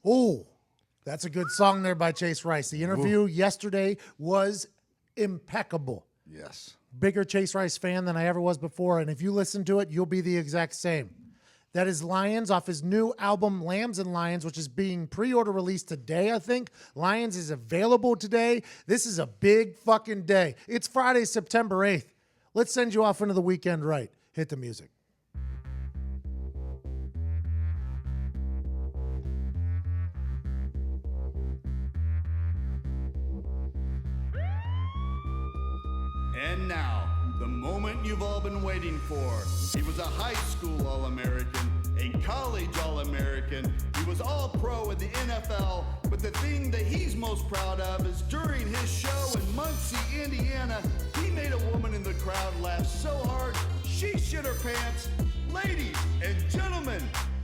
Oh, that's a good song there by Chase Rice. The interview yesterday was impeccable. Yes. Bigger Chase Rice fan than I ever was before, and if you listen to it, you'll be the exact same. That is Lions off his new album, Lambs and Lions, which is being pre-order released today, I think. Lions is available today. This is a big fucking day. It's Friday, September 8th. Let's send you off into the weekend right. Hit the music. And now, the moment you've all been waiting for. He was a high school All-American, a college All-American. He was All-Pro in the NFL, but the thing that he's most proud of is during his show in Muncie, Indiana, he made a woman in the crowd laugh so hard, she shit her pants. Ladies and gentlemen,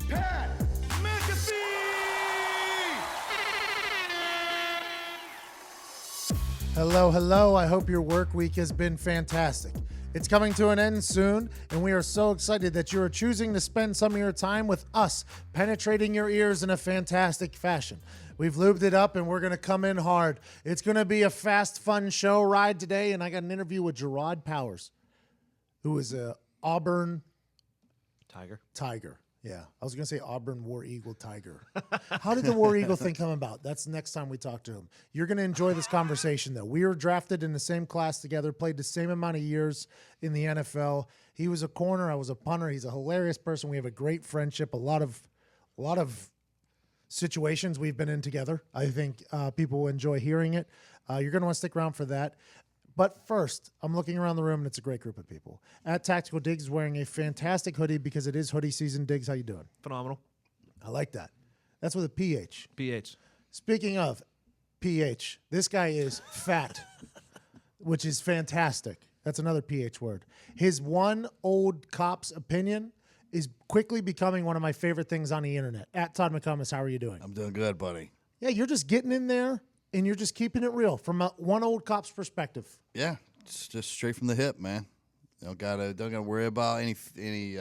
Pat McAfee! Hello, hello. I hope your work week has been fantastic. It's coming to an end soon, and we are so excited that you are choosing to spend some of your time with us, penetrating your ears in a fantastic fashion. We've lubed it up, and we're going to come in hard. It's going to be a fast, fun show ride today, and I got an interview with Jerrod Powers, who is a Auburn Tiger. Yeah, I was going to say Auburn War Eagle Tiger. How did the War Eagle thing come about? That's next time we talk to him. You're going to enjoy this conversation, though. We were drafted in the same class together, played the same amount of years in the NFL. He was a corner. I was a punter. He's a hilarious person. We have a great friendship, a lot of situations we've been in together. I think people will enjoy hearing it. You're going to want to stick around for that. But first, I'm looking around the room, and it's a great group of people. At Tactical Diggs, wearing a fantastic hoodie because it is hoodie season. Diggs, how you doing? Phenomenal. I like that. That's with a PH. PH. Speaking of PH, this guy is fat, which is fantastic. That's another PH word. His one old cop's opinion is quickly becoming one of my favorite things on the internet. At Todd McComas, how are you doing? I'm doing good, buddy. Yeah, you're just getting in there, and you're just keeping it real from one old cop's perspective. Yeah, it's just straight from the hip, man. Don't gotta worry about any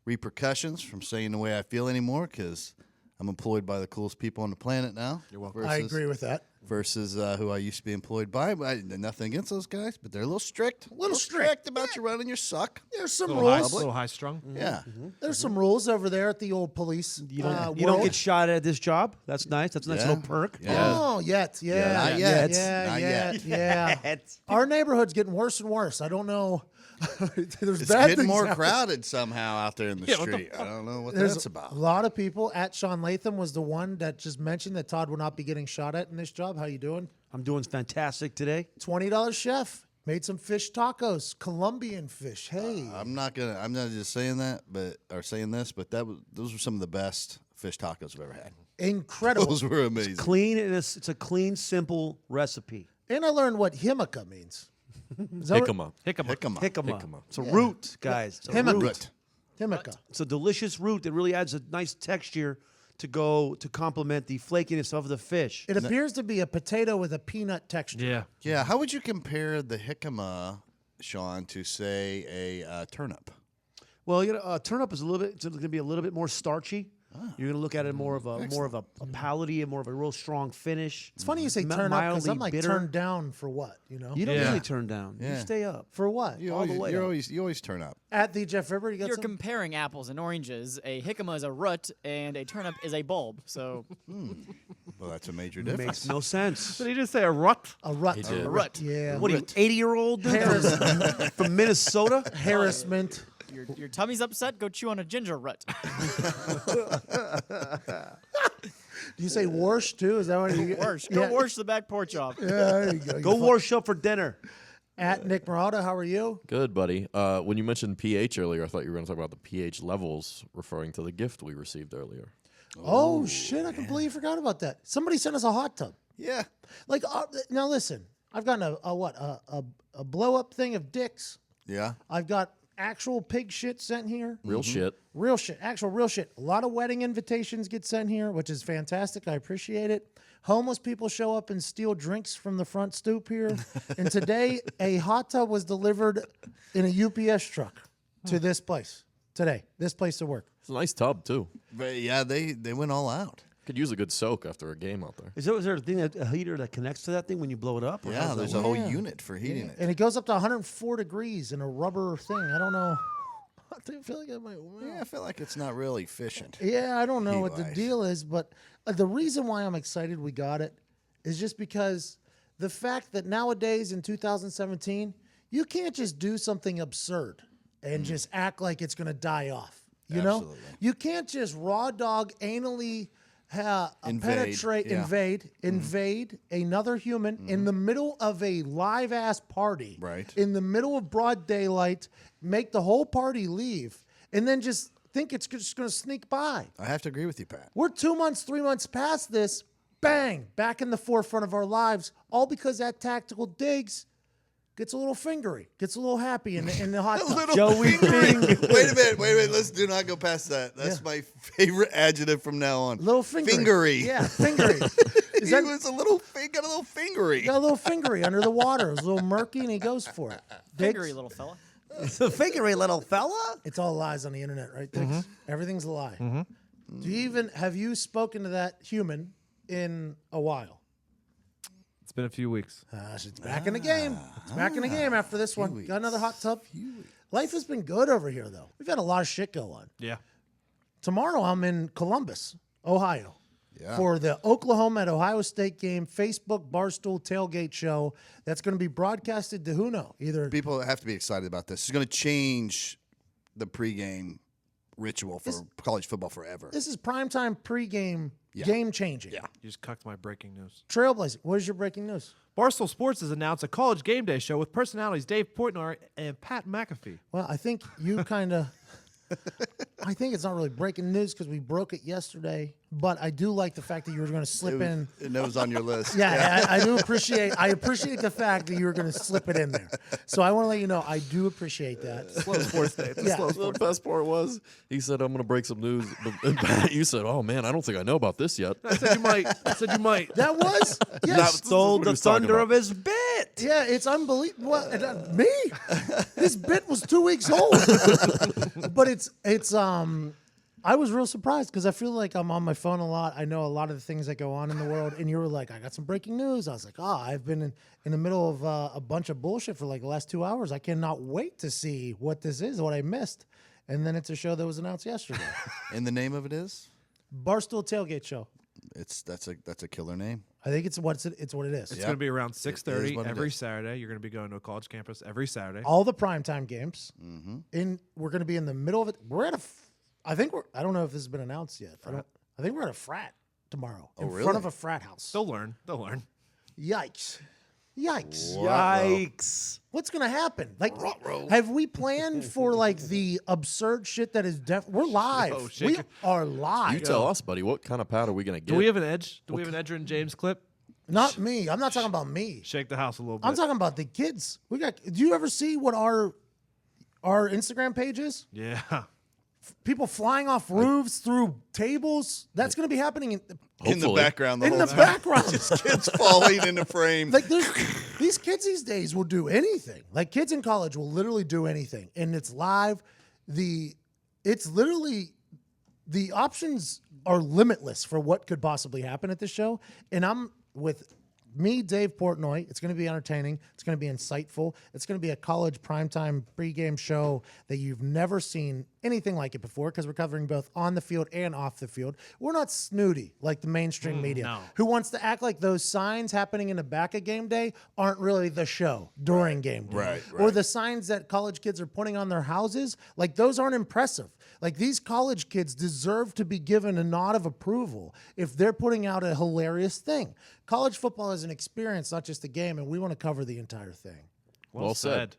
repercussions from saying the way I feel anymore because I'm employed by the coolest people on the planet now. You're welcome. I agree with that. Versus who I used to be employed by. Nothing against those guys, but they're a little strict. A little strict about you running your suck. There's some A rules. little high strung. Yeah. There's some rules over there at the old police. You don't get shot at this job. That's nice. That's a nice Yeah. little perk. Yeah. Oh, yet. Yeah, Yeah. not yet. Yeah. Not yeah. yet. Yeah. Our neighborhood's getting worse and worse. I don't know. There's It's bad getting things more happening. crowded somehow out there in the Yeah, what the street. I don't know what There's that's a about. lot of people. At Sean Latham was the one that just mentioned that Todd will not be getting shot at in this job. How you doing? I'm doing fantastic today. $20 chef. Made some fish tacos. Colombian fish. Hey. I'm not just saying that, but those were some of the best fish tacos I've ever had. Incredible. Those were amazing. Clean. It's a clean, simple recipe. And I learned what himaka means. Is that what- Hickama. Jicama. It's a root, guys. It's a Himaka. root. Himaka. It's a delicious root that really adds a nice texture to complement the flakiness of the fish. It appears to be a potato with a peanut texture. Yeah. Yeah, how would you compare the jicama, Sean, to say a turnip? Well, turnip is it's going to be a little bit more starchy. You're going to look at it more of a palaty and more of a real strong finish. It's funny you say turn up because I'm like turned down for what, you know? You don't Yeah. really turn down. You Yeah. stay up. For what? You All the always, way you're up. always, you always turn up. At the Jeff Ripper, you got You're some? comparing apples and oranges. A jicama is a root, and a turnip is a bulb. So Well, that's a major difference. Makes no sense. Did he just say a rut? A rut. He did. A rut. Yeah. What are you, 80-year-old dude from Minnesota? Harassment. your tummy's upset. Go chew on a ginger root. Do you say wash too? Is that what you Wash. Go wash the back porch off. Yeah, there you go. Go wash up for dinner. At Nick Murata, how are you? Good, buddy. When you mentioned pH earlier, I thought you were going to talk about the pH levels, referring to the gift we received earlier. Oh, shit, I completely forgot about that. Somebody sent us a hot tub. Yeah. Like, now listen, I've gotten a blow-up thing of dicks. Yeah. I've got actual pig shit sent here. Real shit. Real shit, actual real shit. A lot of wedding invitations get sent here, which is fantastic. I appreciate it. Homeless people show up and steal drinks from the front stoop here. And today, a hot tub was delivered in a UPS truck to this place today, this place to work. It's a nice tub, too. But yeah, they went all out. Could use a good soak after a game out there. Is there a heater that connects to that thing when you blow it up? Or Yeah, how's that there's work? a whole unit for heating it. And it goes up to 104 degrees in a rubber thing. I don't know. I feel like I might. Yeah, I feel like it's not really efficient. Yeah, I don't know what the Heat-wise. deal is, but the reason why I'm excited we got it is just because the fact that nowadays in 2017, you can't just do something absurd and just act like it's going to die off. You know, Absolutely. you can't just raw dog anally Invade, yeah. invade another human in the middle of a live ass party, Right. in the middle of broad daylight, make the whole party leave, and then just think it's just going to sneak by. I have to agree with you, Pat. We're 2 months, 3 months past this. Bang, back in the forefront of our lives, all because that tactical digs gets a little fingery, gets a little happy in the hot tub. Joey Bing. Wait a minute. Let's do not go past that. That's my favorite adjective from now on. Little fingery. Fingery. Yeah, fingery. Is He that, was got a little fingery. got a little fingery under the water. It was a little murky, and he goes for it. Fingery, Diggs, little fella. It's a fingery little fella. it's all lies on the internet, right, Diggs? Everything's a lie. Have you spoken to that human in a while? It's been a few weeks. It's back in the game. It's back in the game after this one. Got another hot tub. Life has been good over here, though. We've had a lot of shit go on. Yeah. Tomorrow, I'm in Columbus, Ohio, Yeah. for the Oklahoma at Ohio State game Facebook Barstool Tailgate show. That's going to be broadcasted to who know? Either People have to be excited about this. It's going to change the pregame ritual for college football forever. this is primetime pregame, game changing. Yeah. You just cucked my breaking news. Trailblazing. What is your breaking news? Barstool Sports has announced a college game day show with personalities Dave Portnoy and Pat McAfee. Well, I think you kind of. I think it's not really breaking news because we broke it yesterday, but I do like the fact that you were going to slip in. It was on your list. Yeah, I do appreciate. I appreciate the fact that you were going to slip it in there. So I want to let you know I do appreciate that. Slow sports day. It's a Yeah. slow The sports best part was he said, "I'm going to break some news." But Pat, you said, "Oh man, I don't think I know about this yet." I said you might. I said you might. That was yes. Stole what he the was talking thunder about. of his bit. Yeah, it's unbelievable. Me? This bit was 2 weeks old. But it's I was real surprised because I feel like I'm on my phone a lot. I know a lot of the things that go on in the world. And you were like, I got some breaking news. I was like, I've been in the middle of a bunch of bullshit for like the last 2 hours. I cannot wait to see what this is, what I missed. And then it's a show that was announced yesterday. And the name of it is? Barstool Tailgate Show. That's a killer name. I think it's what it is. It's going to be around is 6:30 what it every is. Saturday. You're going to be going to a college campus every Saturday. All the primetime games. We're going to be in the middle of it. We're at I don't know if this has been announced yet. I think we're at a frat tomorrow in front really? of a frat house. They'll learn. They'll learn. Yikes. Yikes. What's going to happen? Like, have we planned for like the absurd shit that is we're live. Oh, We shake it. are live. You tell us, buddy. What kind of Pat are we going to get? Do we have an edge? Do we have an Edger and James clip? Not me. I'm not talking about me. Shake the house a little bit. I'm talking about the kids. Do you ever see what our Instagram page is? Yeah. People flying off roofs through tables. That's going to be happening In the Hopefully. background. in whole the time. background. Kids falling into frame. Like these kids these days will do anything. Like kids in college will literally do anything, and it's live. It's literally the options are limitless for what could possibly happen at this show. And I'm with me, Dave Portnoy. It's going to be entertaining. It's going to be insightful. It's going to be a college primetime pregame show that you've never seen anything like it before because we're covering both on the field and off the field. We're not snooty like the mainstream media no. who wants to act like those signs happening in the back of game day aren't really the show during game day. Right, Or right. the signs that college kids are putting on their houses, like those aren't impressive. Like these college kids deserve to be given a nod of approval if they're putting out a hilarious thing. College football is an experience, not just a game, and we want to cover the entire thing. Well said.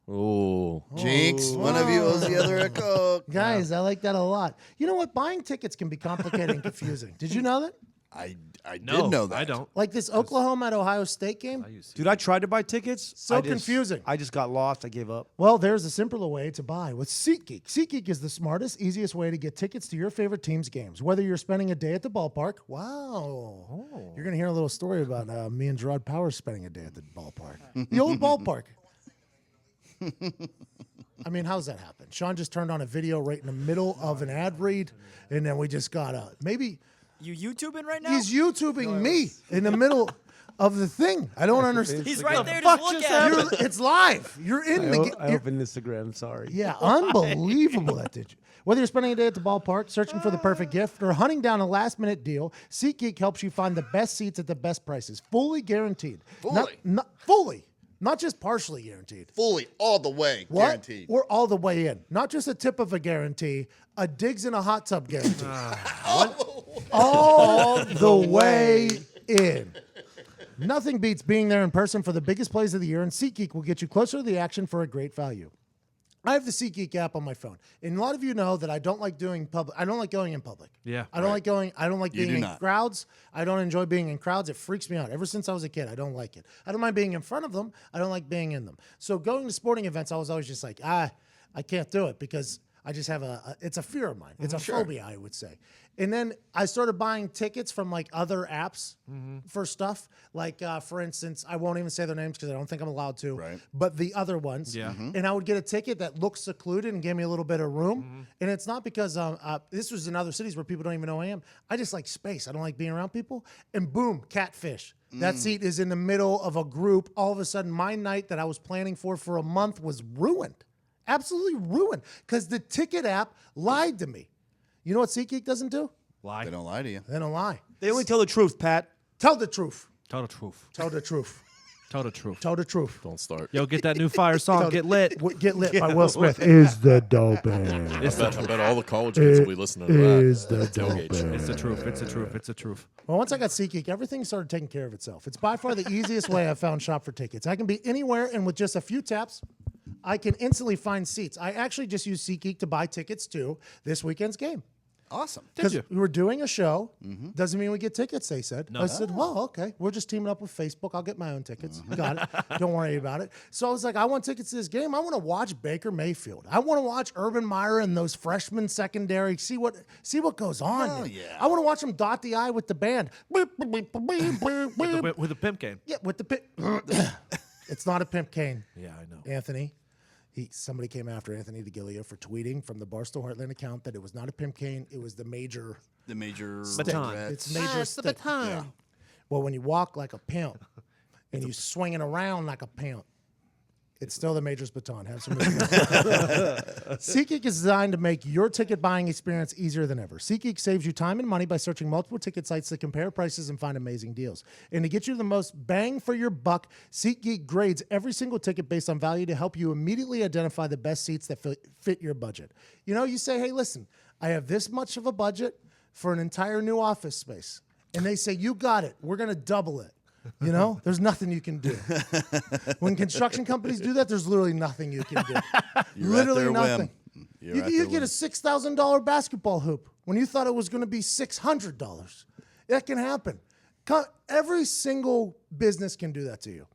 Oh, Jinx, one of you owes the other a Coke. Guys, I like that a lot. You know what? Buying tickets can be complicated and confusing. Did you know that? I No, did know that. I don't. Like this Oklahoma at Ohio State game? Dude, I tried to buy tickets. So I just- confusing. I just got lost. I gave up. Well, there's a simpler way to buy with SeatGeek. SeatGeek is the smartest, easiest way to get tickets to your favorite team's games. Whether you're spending a day at the ballpark, you're going to hear a little story about me and Jerrod Powers spending a day at the ballpark. The old ballpark. I mean, how's that happen? Sean just turned on a video right in the middle of an ad read, and then we just got maybe You YouTubing right now? He's YouTubing me in the middle of the thing. I don't understand. He's right there. Just look at him. It's live. You're in the. I opened Instagram. Sorry. Yeah, unbelievable that did you. Whether you're spending a day at the ballpark, searching for the perfect gift, or hunting down a last-minute deal, SeatGeek helps you find the best seats at the best prices, fully guaranteed. Fully. Not just partially guaranteed. Fully, all the way, What? guaranteed. Or all the way in. Not just a tip of a guarantee, a digs in a hot tub guarantee. All the way in. Nothing beats being there in person for the biggest plays of the year, and SeatGeek will get you closer to the action for a great value. I have the SeatGeek app on my phone, and a lot of you know that I don't like doing public. I don't like going in public. Yeah, I don't like going. I don't like You being do in not. crowds. I don't enjoy being in crowds. It freaks me out. Ever since I was a kid, I don't like it. I don't mind being in front of them. I don't like being in them. So going to sporting events, I was always just like, I can't do it because I just have it's a fear of mine. It's a phobia, I would say. And then I started buying tickets from like other apps for stuff. Like, for instance, I won't even say their names because I don't think I'm allowed to. Right. But the other ones. Yeah. And I would get a ticket that looked secluded and gave me a little bit of room. And it's not because this was in other cities where people don't even know I am. I just like space. I don't like being around people. And boom, catfish. That seat is in the middle of a group. All of a sudden, my night that I was planning for a month was ruined. Absolutely ruined. Because the ticket app lied to me. You know what SeatGeek doesn't do? Lie. They don't lie to you. They don't lie. They only tell the truth, Pat. Tell the truth. Tell the truth. Tell the truth. Tell the truth. Tell the truth. Don't start. Yo, get that new fire song. Get lit. Get Lit by Will Smith is the dopest. I bet all the college kids will be listening to that. Is the Tailgate show. It's the truth. It's the truth. It's the truth. Well, once I got SeatGeek, everything started taking care of itself. It's by far the easiest way I've found shop for tickets. I can be anywhere, and with just a few taps, I can instantly find seats. I actually just used SeatGeek to buy tickets to this weekend's game. Awesome. Because you? we were doing a show. Doesn't mean we get tickets, they said. No. I said, well, okay. We're just teaming up with Facebook. I'll get my own tickets. Got it. Don't worry about it. So I was like, I want tickets to this game. I want to watch Baker Mayfield. I want to watch Urban Meyer and those freshmen secondary. See what goes on. Hell there. yeah. I want to watch them dot the I with the band. With a pimp cane. Yeah, with the pimp. It's not a pimp cane. Yeah, I know. Anthony. Somebody came after Anthony DeGilio for tweeting from the Barstool Heartland account that it was not a pimp cane. It was the major. The major Baton. It's major stick. Yeah. Well, when you walk like a pimp and you swinging around like a pimp, it's still the major's baton. Have some respect. SeatGeek is designed to make your ticket buying experience easier than ever. SeatGeek saves you time and money by searching multiple ticket sites to compare prices and find amazing deals. And to get you the most bang for your buck, SeatGeek grades every single ticket based on value to help you immediately identify the best seats that fit your budget. You know, you say, hey, listen, I have this much of a budget for an entire new office space. And they say, you got it. We're going to double it. You know, there's nothing you can do. When construction companies do that, there's literally nothing you can do. Literally nothing. You get a $6,000 basketball hoop when you thought it was going to be $600. That can happen. Every single business can do that to you.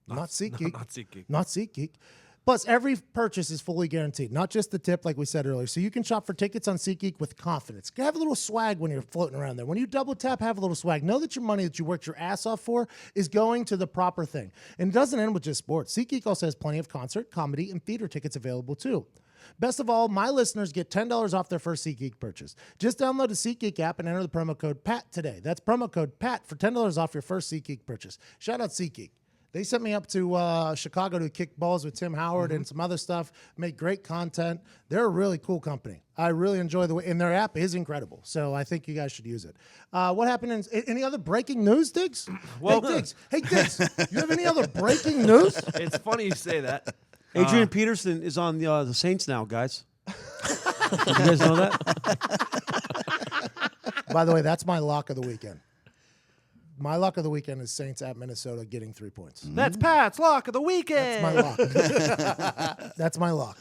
Not SeatGeek. Not SeatGeek. Not SeatGeek. Plus, every purchase is fully guaranteed, not just the tip, like we said earlier. So you can shop for tickets on SeatGeek with confidence. Have a little swag when you're floating around there. When you double tap, have a little swag. Know that your money that you worked your ass off for is going to the proper thing. And it doesn't end with just sports. SeatGeek also has plenty of concert, comedy, and theater tickets available too. Best of all, my listeners get $10 off their first SeatGeek purchase. Just download the SeatGeek app and enter the promo code PAT today. That's promo code PAT for $10 off your first SeatGeek purchase. Shout out SeatGeek. They sent me up to Chicago to kick balls with Tim Howard and some other stuff, make great content. They're a really cool company. I really enjoy the way, and their app is incredible. So I think you guys should use it. What happened any other breaking news, Diggs? Well, hey, Diggs, you have any other breaking news? It's funny you say that. Adrian Peterson is on the Saints now, guys. Did you guys know that? By the way, that's my lock of the weekend. My lock of the weekend is Saints at Minnesota getting 3 points. That's Pat's lock of the weekend. That's my lock. That's my lock.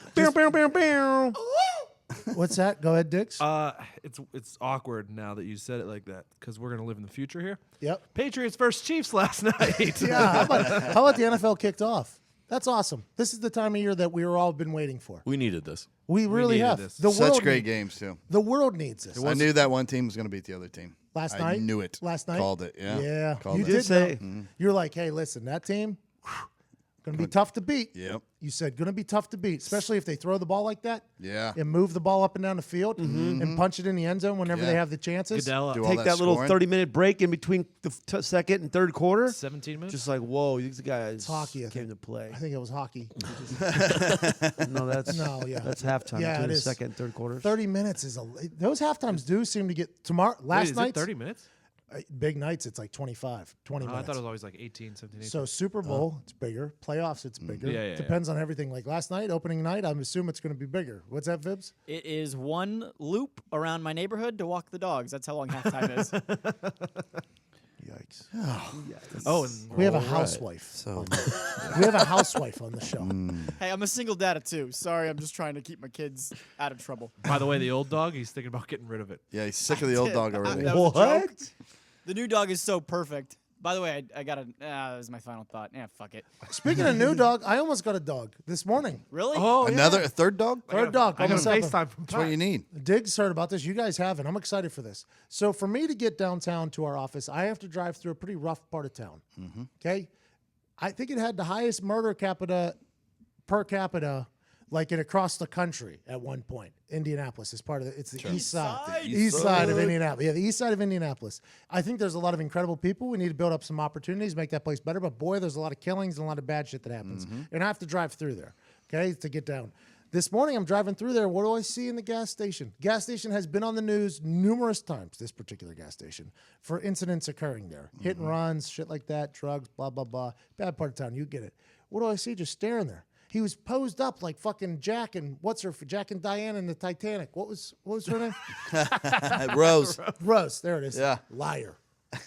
What's that? Go ahead, Dix. It's awkward now that you said it like that because we're gonna live in the future here. Yep. Patriots versus Chiefs last night. Yeah. How about the NFL kicked off? That's awesome. This is the time of year that we were all been waiting for. We needed this. We really needed have. this. The Such world great games, too. The world needs this. I knew that one team was going to beat the other team. Last I night? knew it. Last night? Called it, yeah. Yeah. Called You it. did say. You're like, hey, listen, that team, Going to be tough to beat. Yep. You said going to be tough to beat, especially if they throw the ball like that. Yeah. And move the ball up and down the field and punch it in the end zone whenever they have the chances. Goodell, Do all Take that little scoring. 30-minute break in between the second and third quarter. 17 minutes. Just like, whoa, these guys hockey, I came think. to play. I think it was hockey. No, that's that's halftime. Yeah, between it the is. second and third quarters. 30 minutes is those halftimes do seem to get tomorrow. Wait, Last is night, it 30 minutes? big nights, it's like 25, 20 Oh, I minutes. thought it was always like 18, 17, 18. So Super Bowl, it's bigger. Playoffs, it's bigger. Yeah, yeah, Depends on everything. Like last night, opening night, I'm assuming it's going to be bigger. What's that, Vibs? It is one loop around my neighborhood to walk the dogs. That's how long halftime is. Yikes. Oh, and We have a All right. housewife. So We have a housewife on the show. Hey, I'm a single dad too. Sorry, I'm just trying to keep my kids out of trouble. by the way, the old dog, he's thinking about getting rid of it. yeah, he's sick of the old dog already. That was a joke. What? The new dog is so perfect. By the way, I got a. That was my final thought. Yeah, fuck it. Speaking of new dog, I almost got a dog this morning. Really? Oh, A third dog? Third dog. I got a almost happened. FaceTime from That's what you need. Diggs heard about this. You guys haven't. I'm excited for this. So for me to get downtown to our office, I have to drive through a pretty rough part of town. Okay, I think it had the highest murder per capita, like in across the country at one point. Indianapolis is part of it. It's the east side. The East side of Indianapolis. Yeah, the east side of Indianapolis. I think there's a lot of incredible people. We need to build up some opportunities, make that place better. But boy, there's a lot of killings and a lot of bad shit that happens. And I have to drive through there, okay, to get down. This morning, I'm driving through there. What do I see in the gas station? Gas station has been on the news numerous times, this particular gas station, for incidents occurring there. Hit and runs, shit like that, drugs, blah, blah, blah. Bad part of town. You get it. What do I see just staring there? He was posed up like fucking Jack and Jack and Diane in the Titanic. What was her name? Rose. Rose. There it is. Yeah. Liar.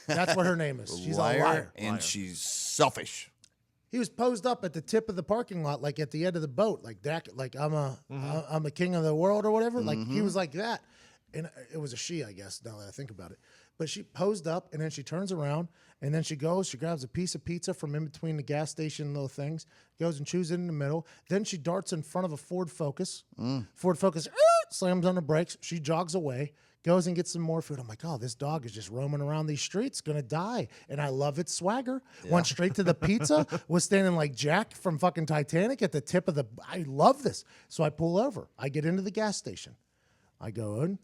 That's what her name is. She's liar, a liar. and she's selfish. He was posed up at the tip of the parking lot, like at the end of the boat, like that, like I'm a king of the world or whatever. Like he was like that, and it was a she, I guess. Now that I think about it, but she posed up, and then she turns around, and then she grabs a piece of pizza from in between the gas station little things, goes and chews it in the middle. Then she darts in front of a Ford Focus. Ford Focus slams on the brakes. She jogs away. Goes and gets some more food. I'm like, oh, this dog is just roaming around these streets, gonna die. And I love its swagger. Went straight to the pizza, was standing like Jack from fucking Titanic at the tip of the. I love this. So I pull over. I get into the gas station. I go in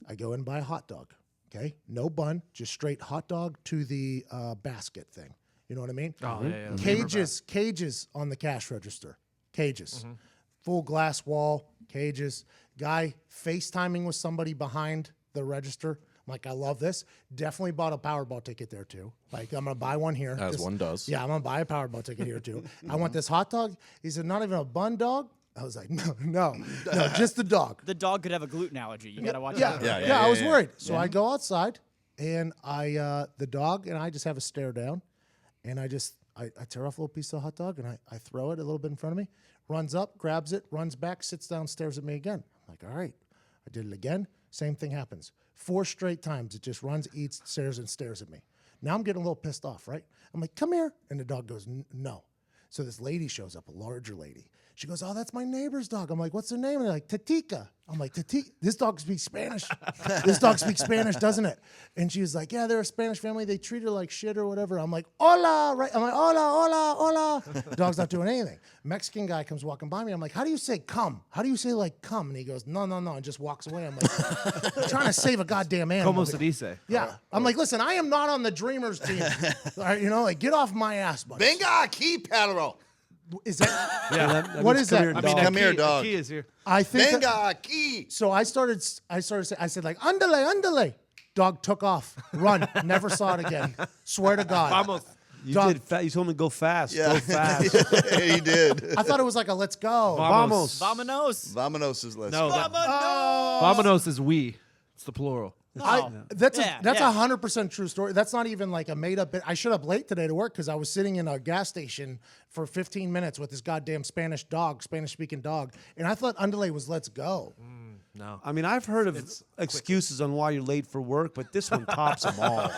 and buy a hot dog. Okay, no bun, just straight hot dog to the basket thing. You know what I mean? Oh, yeah. Cages on the cash register. Cages. Full glass wall, cages. Guy FaceTiming with somebody behind the register. I'm like, I love this. Definitely bought a Powerball ticket there too. Like, I'm gonna buy one here. As one does. Yeah, I'm gonna buy a Powerball ticket here too. I want this hot dog. He said, not even a bun dog. I was like, no, just the dog. The dog could have a gluten allergy. You gotta watch Yeah, out. I was worried. So I go outside, and the dog and I just have a stare down, and I tear off a little piece of hot dog, and I throw it a little bit in front of me. Runs up, grabs it, runs back, sits down, stares at me again. I'm like, all right. I did it again. Same thing happens. 4 straight times. It just runs, eats, stares, and stares at me. Now I'm getting a little pissed off, right? I'm like, come here. And the dog goes, no. So this lady shows up, a larger lady. She goes, oh, that's my neighbor's dog. I'm like, what's her name? And they're like, Tatika. I'm like, Tatika? This dog speaks Spanish. This dog speaks Spanish, doesn't it? And she was like, yeah, they're a Spanish family. They treat her like shit or whatever. I'm like, hola, right? I'm like, hola. Dog's not doing anything. Mexican guy comes walking by me. I'm like, how do you say come? How do you say like come? And he goes, no, and just walks away. I'm like, I'm trying to save a goddamn animal. Como se dice. Yeah. I'm like, listen, I am not on the Dreamers team. All right, like, get off my ass, buddy. Venga aquí, perro. Is that? Yeah. What is that? here, I mean, Come here, Aki- dog. Aki is here. I think. Venga aquí. So I started saying, I said like, andale. Dog took off, run, never saw it again. Swear to God. Vamos. You Dog- you told him to go fast. Yeah. Go fast. He did. I thought it was like a let's go. Vamos. Vamonos. Vamonos is less. No, Vamonos. Vamonos is we. It's the plural. That's Yeah, 100% true story. That's not even like a made up bit. I showed up late today to work because I was sitting in a gas station for 15 minutes with this goddamn Spanish speaking dog, and I thought Underlay was let's go. No. I mean, I've heard of excuses on why you're late for work, but this one tops them all.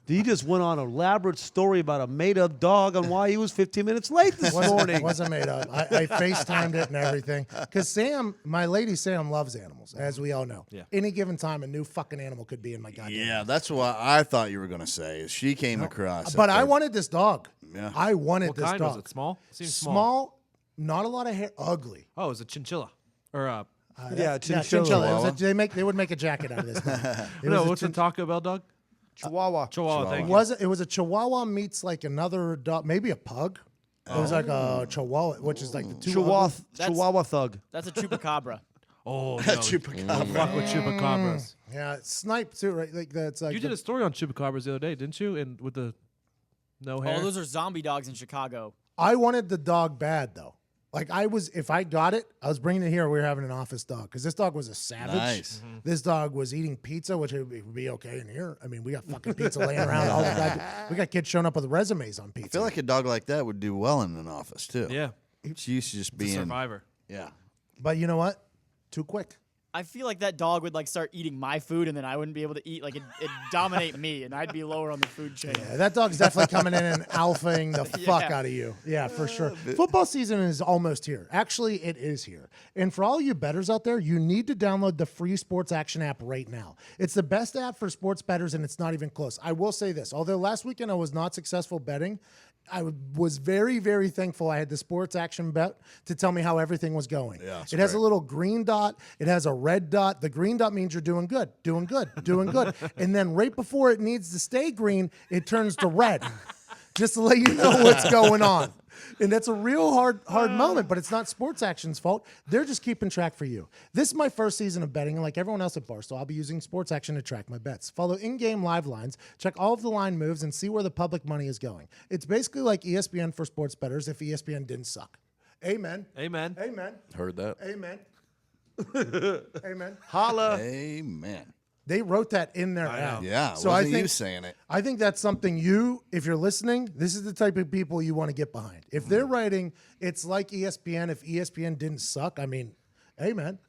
He just went on an elaborate story about a made-up dog on why he was 15 minutes late this morning. Wasn't made up. I FaceTimed it and everything. Because my lady Sam loves animals, as we all know. Yeah. Any given time, a new fucking animal could be in my goddamn Yeah, that's what I thought you were going to say. Is she came across. But up I there. wanted this dog. Yeah. I wanted What this kind dog. was it? Small? Seems Small, not a lot of hair, ugly. Oh, it was a chinchilla. Or Yeah, Yeah, chinchilla. It was they would make a jacket out of this thing. It no, was a what's a Taco Bell dog? Chihuahua. Chihuahua. Thank you. It was a Chihuahua meets like another dog, maybe a pug. It was like a Chihuahua, which is like the two. Chihuahua thug. That's a chupacabra. Oh, no. Chupacabra. Don't fuck with chupacabras. Yeah, snipe too, right? Like that's like You did a story on chupacabras the other day, didn't you? And with the no hair. Oh, those are zombie dogs in Chicago. I wanted the dog bad though. Like if I got it, I was bringing it here. We were having an office dog because this dog was a savage. Nice. This dog was eating pizza, which it would be okay in here. I mean, we got fucking pizza laying around. All the guys, we got kids showing up with resumes on pizza. I feel like a dog like that would do well in an office too. Yeah. She used to just It's a be in. survivor. Yeah. But you know what? Too quick. I feel like that dog would like start eating my food, and then I wouldn't be able to eat. Like it'd dominate me, and I'd be lower on the food chain. Yeah, that dog's definitely coming in and alphaing the fuck out of you. Yeah, for sure. Football season is almost here. Actually, it is here. And for all you bettors out there, you need to download the free Sports Action app right now. It's the best app for sports bettors, and it's not even close. I will say this. Although last weekend I was not successful betting, I was very, very thankful I had the Sports Action bet to tell me how everything was going. Yeah, it's it has a great. little green dot. It has a red dot. The green dot means you're doing good, doing good, doing good. And then right before it needs to stay green, it turns to red, just to let you know what's going on. And that's a real hard moment, but it's not Sports Action's fault. They're just keeping track for you. This is my first season of betting, and like everyone else at Barstool, I'll be using Sports Action to track my bets. Follow in-game live lines, check all of the line moves, and see where the public money is going. It's basically like ESPN for sports bettors if ESPN didn't suck. Amen. Amen. Amen. Heard that. Amen. Amen. Holla. Amen. They wrote that in their app. Yeah. So wasn't I think you saying it. I think that's something if you're listening, this is the type of people you want to get behind. If they're writing, it's like ESPN. If ESPN didn't suck, I mean, amen.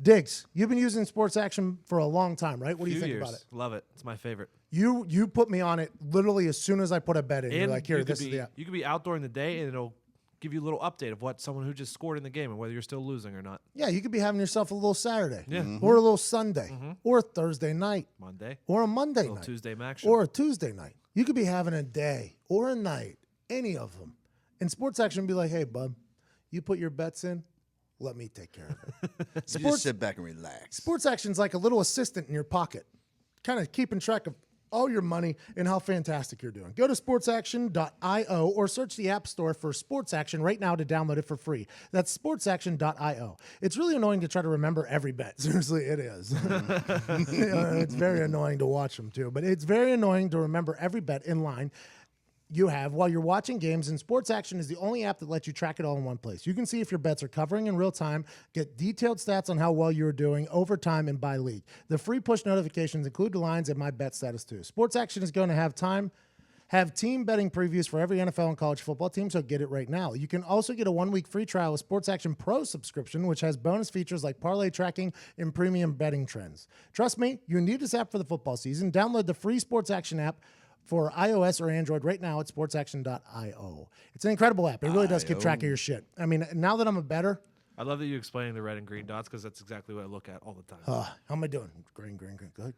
Diggs, you've been using Sports Action for a long time, right? What do you think about it? Love it. It's my favorite. You put me on it literally as soon as I put a bet in. You're like, here, you this could is be, the app. You could be out during the day, and it'll give you a little update of what someone who just scored in the game and whether you're still losing or not. Yeah, you could be having yourself a little Saturday, Yeah. or a little Sunday, or a Thursday night, Monday. or a Monday Little night, Tuesday action. or a Tuesday night. You could be having a day or a night, any of them. And Sports Action would be like, hey, bub, you put your bets in, let me take care of it. You just sit back and relax. Sports Action's like a little assistant in your pocket, kind of keeping track of all your money and how fantastic you're doing. Go to sportsaction.io or search the App Store for Sports Action right now to download it for free. That's sportsaction.io. It's really annoying to try to remember every bet. Seriously, it is. It's very annoying to watch them too, but it's very annoying to remember every bet in line you have while you're watching games, and Sports Action is the only app that lets you track it all in one place. You can see if your bets are covering in real time, get detailed stats on how well you're doing over time and by league. The free push notifications include the lines and my bet status too. Sports Action is going to have team betting previews for every NFL and college football team, so get it right now. You can also get a 1-week free trial of Sports Action Pro subscription, which has bonus features like parlay tracking and premium betting trends. Trust me, you need this app for the football season. Download the free Sports Action app for iOS or Android right now at sportsaction.io. It's an incredible app. It really does keep track of your shit. I mean, now that I'm a bettor, I love that you explaining the red and green dots because that's exactly what I look at all the time. how am I doing? Green. Good.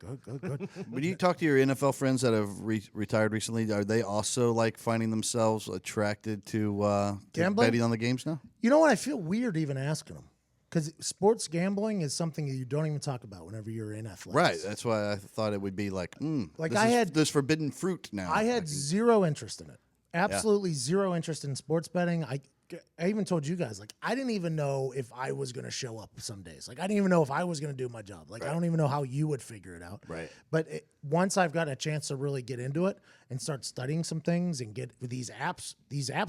When you talk to your NFL friends that have retired recently, are they also like finding themselves attracted to Gambling? betting on the games now? You know what? I feel weird even asking them because sports gambling is something that you don't even talk about whenever you're in athletics. Right. That's why I thought it would be like, this forbidden fruit now. I had zero interest in it. Absolutely zero interest in sports betting. I even told you guys, like, I didn't even know if I was going to show up some days. Like, I didn't even know if I was going to do my job. Like, I don't even know how you would figure it out. Right. But once I've got a chance to really get into it and start studying some things and get these apps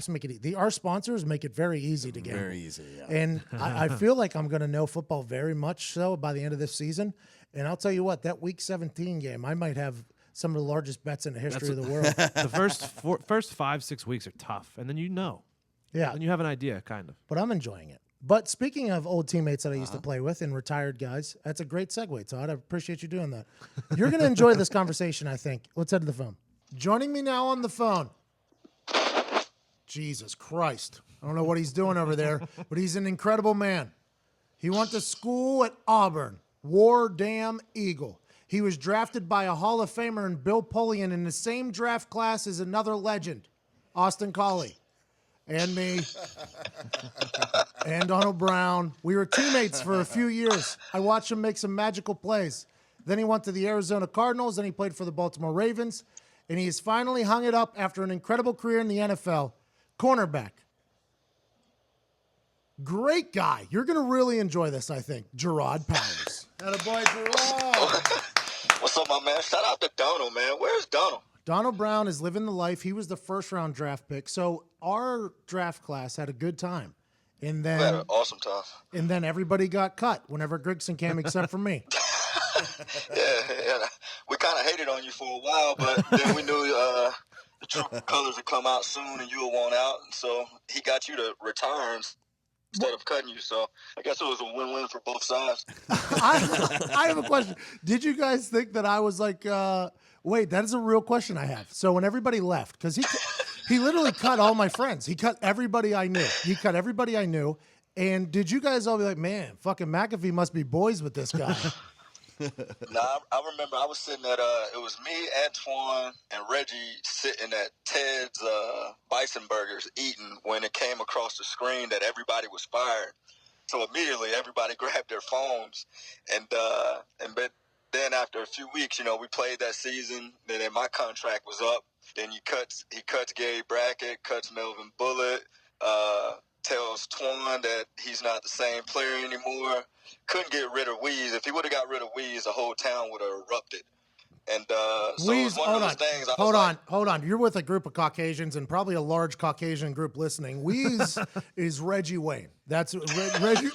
make it, our sponsors make it very easy to gamble. Very easy, yeah. And I feel like I'm going to know football very much so by the end of this season. And I'll tell you what, that Week 17 game, I might have some of the largest bets in the history of the world. The first 5-6 weeks are tough, and then Yeah. and you have an idea, kind of. But I'm enjoying it. But speaking of old teammates that I used to play with and retired guys, that's a great segue, Todd. I appreciate you doing that. You're going to enjoy this conversation, I think. Let's head to the phone. Joining me now on the phone. Jesus Christ. I don't know what he's doing over there, but he's an incredible man. He went to school at Auburn, War Damn Eagle. He was drafted by a Hall of Famer in Bill Polian in the same draft class as another legend. Austin Collie, and me, and Donald Brown. We were teammates for a few years. I watched him make some magical plays. Then he went to the Arizona Cardinals, then he played for the Baltimore Ravens, and he has finally hung it up after an incredible career in the NFL. Cornerback. Great guy. You're going to really enjoy this, I think. Jerrod Powers. Attaboy, Jerrod. What's up, my man? Shout out to Donald, man. Where's Donald? Donald Brown is living the life. He was the first-round draft pick. So our draft class had a good time. And We had then, an awesome time. and then everybody got cut whenever Grigson came, except for me. Yeah. We kind of hated on you for a while, but then we knew the true colors would come out soon and you would want out. And so he got you to retire instead of cutting you. So I guess it was a win-win for both sides. I have a question. Did you guys think that I was like, wait, that is a real question I have. So when everybody left, because he literally cut all my friends. He cut everybody I knew. And did you guys all be like, man, fucking McAfee must be boys with this guy? Nah, I remember I was sitting at, it was me, Antoine, and Reggie sitting at Ted's Bison Burgers eating when it came across the screen that everybody was fired. So immediately everybody grabbed their phones. And then after a few weeks, we played that season. And then my contract was up. Then he cuts Gary Brackett, cuts Melvin Bullitt, tells Twan that he's not the same player anymore. Couldn't get rid of Weeze. If he would have got rid of Weeze, the whole town would have erupted. And so it was one of those things. Hold on. You're with a group of Caucasians and probably a large Caucasian group listening. Weeze is Reggie Wayne. That's Reggie.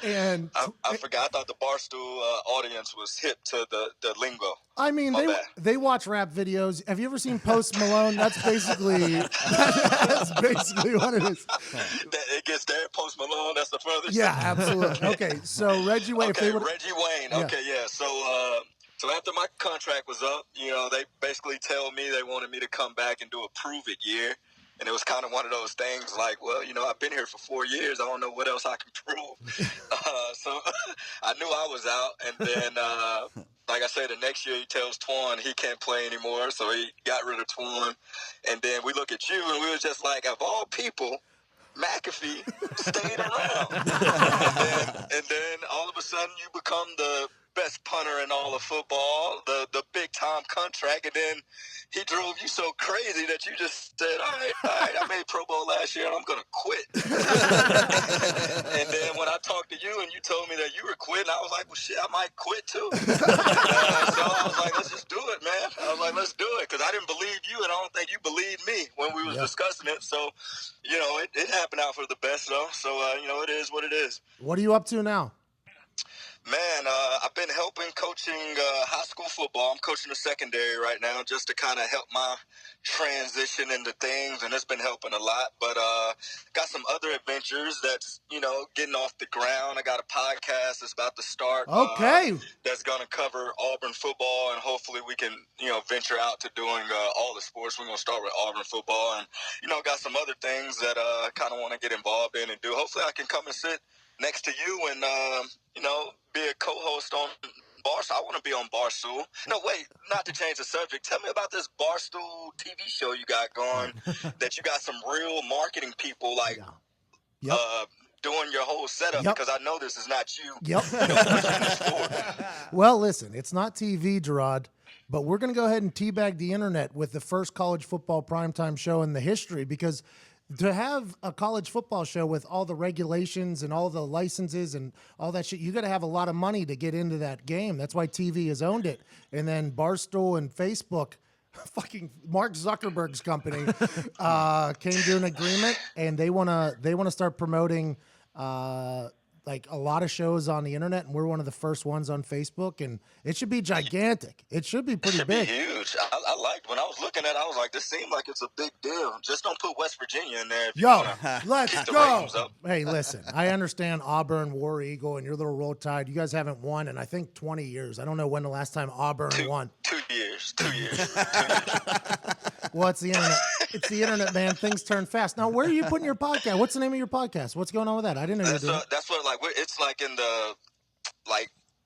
And I forgot. I thought the Barstool audience was hip to the lingo. I mean, they watch rap videos. Have you ever seen Post Malone? That's basically what it is. It gets there. Post Malone. That's the furthest. Yeah, absolutely. Okay, so Reggie Wayne. Okay, Reggie Wayne. Yeah. Okay, yeah. So after my contract was up, they basically tell me they wanted me to come back and do a prove-it year. And it was kind of one of those things like, well, I've been here for 4 years. I don't know what else I can prove. So I knew I was out. And then, like I said, the next year he tells Twan he can't play anymore. So he got rid of Twan. And then we look at you, and we were just like, of all people, McAfee stayed around. and then all of a sudden you become the best punter in all of football, the big time contract, and then he drove you so crazy that you just said, all right, I made Pro Bowl last year and I'm gonna quit. And then when I talked to you and you told me that you were quitting, I was like, well shit, I might quit too. So I was like, let's just do it, man. I was like, let's do it, because I didn't believe you and I don't think you believed me when we was discussing it. So it happened out for the best though. So it is what it is. What are you up to now? Man, I've been helping coaching high school football. I'm coaching the secondary right now just to kind of help my transition into things, and it's been helping a lot. But got some other adventures that's, getting off the ground. I got a podcast that's about to start. Okay. That's going to cover Auburn football, and hopefully we can, venture out to doing all the sports. We're going to start with Auburn football, and, got some other things that I kind of want to get involved in and do. Hopefully I can come and sit next to you and, be a co-host on Barstool. I want to be on Barstool. No, wait, not to change the subject. Tell me about this Barstool TV show you got going, that you got some real marketing people, doing your whole setup, because I know this is not you. Yep. Well, listen, it's not TV, Jerrod, but we're going to go ahead and teabag the internet with the first college football primetime show in the history, because to have a college football show with all the regulations and all the licenses and all that shit, you got to have a lot of money to get into that game. That's why TV has owned it. And then Barstool and Facebook, fucking Mark Zuckerberg's company, came to an agreement, and they want to start promoting like a lot of shows on the internet, and we're one of the first ones on Facebook, and it should be gigantic. It should be pretty big. Be huge. I liked when I was looking at it, I was like, this seemed like it's a big deal. Just don't put West Virginia in there. Let's go. Hey, listen, I understand Auburn, War Eagle, and your little Roll Tide. You guys haven't won in, I think, 20 years. I don't know when the last time Auburn won. 2 years. 2 years. Well, it's the internet. It's the internet, man. Things turn fast. Now, where are you putting your podcast? What's the name of your podcast? What's going on with that? I didn't know you were doing it. That's what, it's like in the,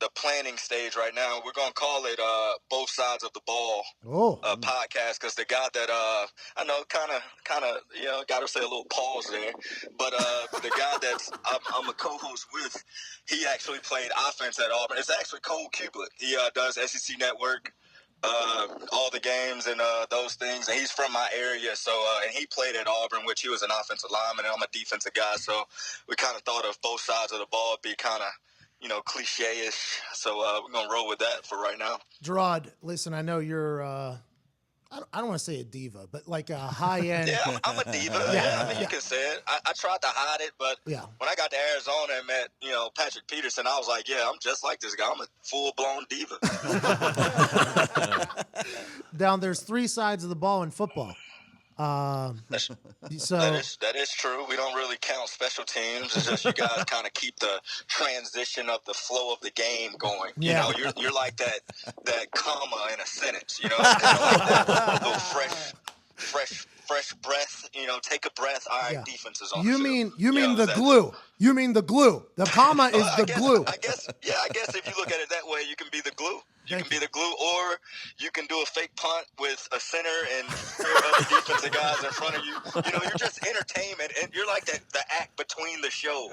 the planning stage right now. We're gonna call it Both Sides of the Ball podcast, because the guy that I know kind of got to say a little pause there, but the guy that's I'm a co-host with, he actually played offense at Auburn. It's actually Cole Kublik. He does SEC Network. All the games and those things, and he's from my area, so and he played at Auburn, which he was an offensive lineman, and I'm a defensive guy, so we kind of thought of both sides of the ball be kind of, cliche-ish, so we're gonna roll with that for right now. Jerrod, listen, I know you're I don't want to say a diva, but like a high-end. Yeah, I'm a diva. Yeah, you can say it. I tried to hide it, but when I got to Arizona and met, Patrick Peterson, I was like, yeah, I'm just like this guy. I'm a full-blown diva. Down, there's 3 sides of the ball in football. That is true. We don't really count special teams. It's just you guys kind of keep the transition of the flow of the game going. Yeah. You're like that comma in a sentence. Kind of like that little fresh breath. Take a breath. All right, defense is on. You mean the glue? You mean the glue? The comma is the glue. I guess if you look at it that way, you can be the glue. You can be the glue, or you can do a fake punt with a center and 4 other defensive guys in front of you. You're just entertainment, and you're like the act between the shows.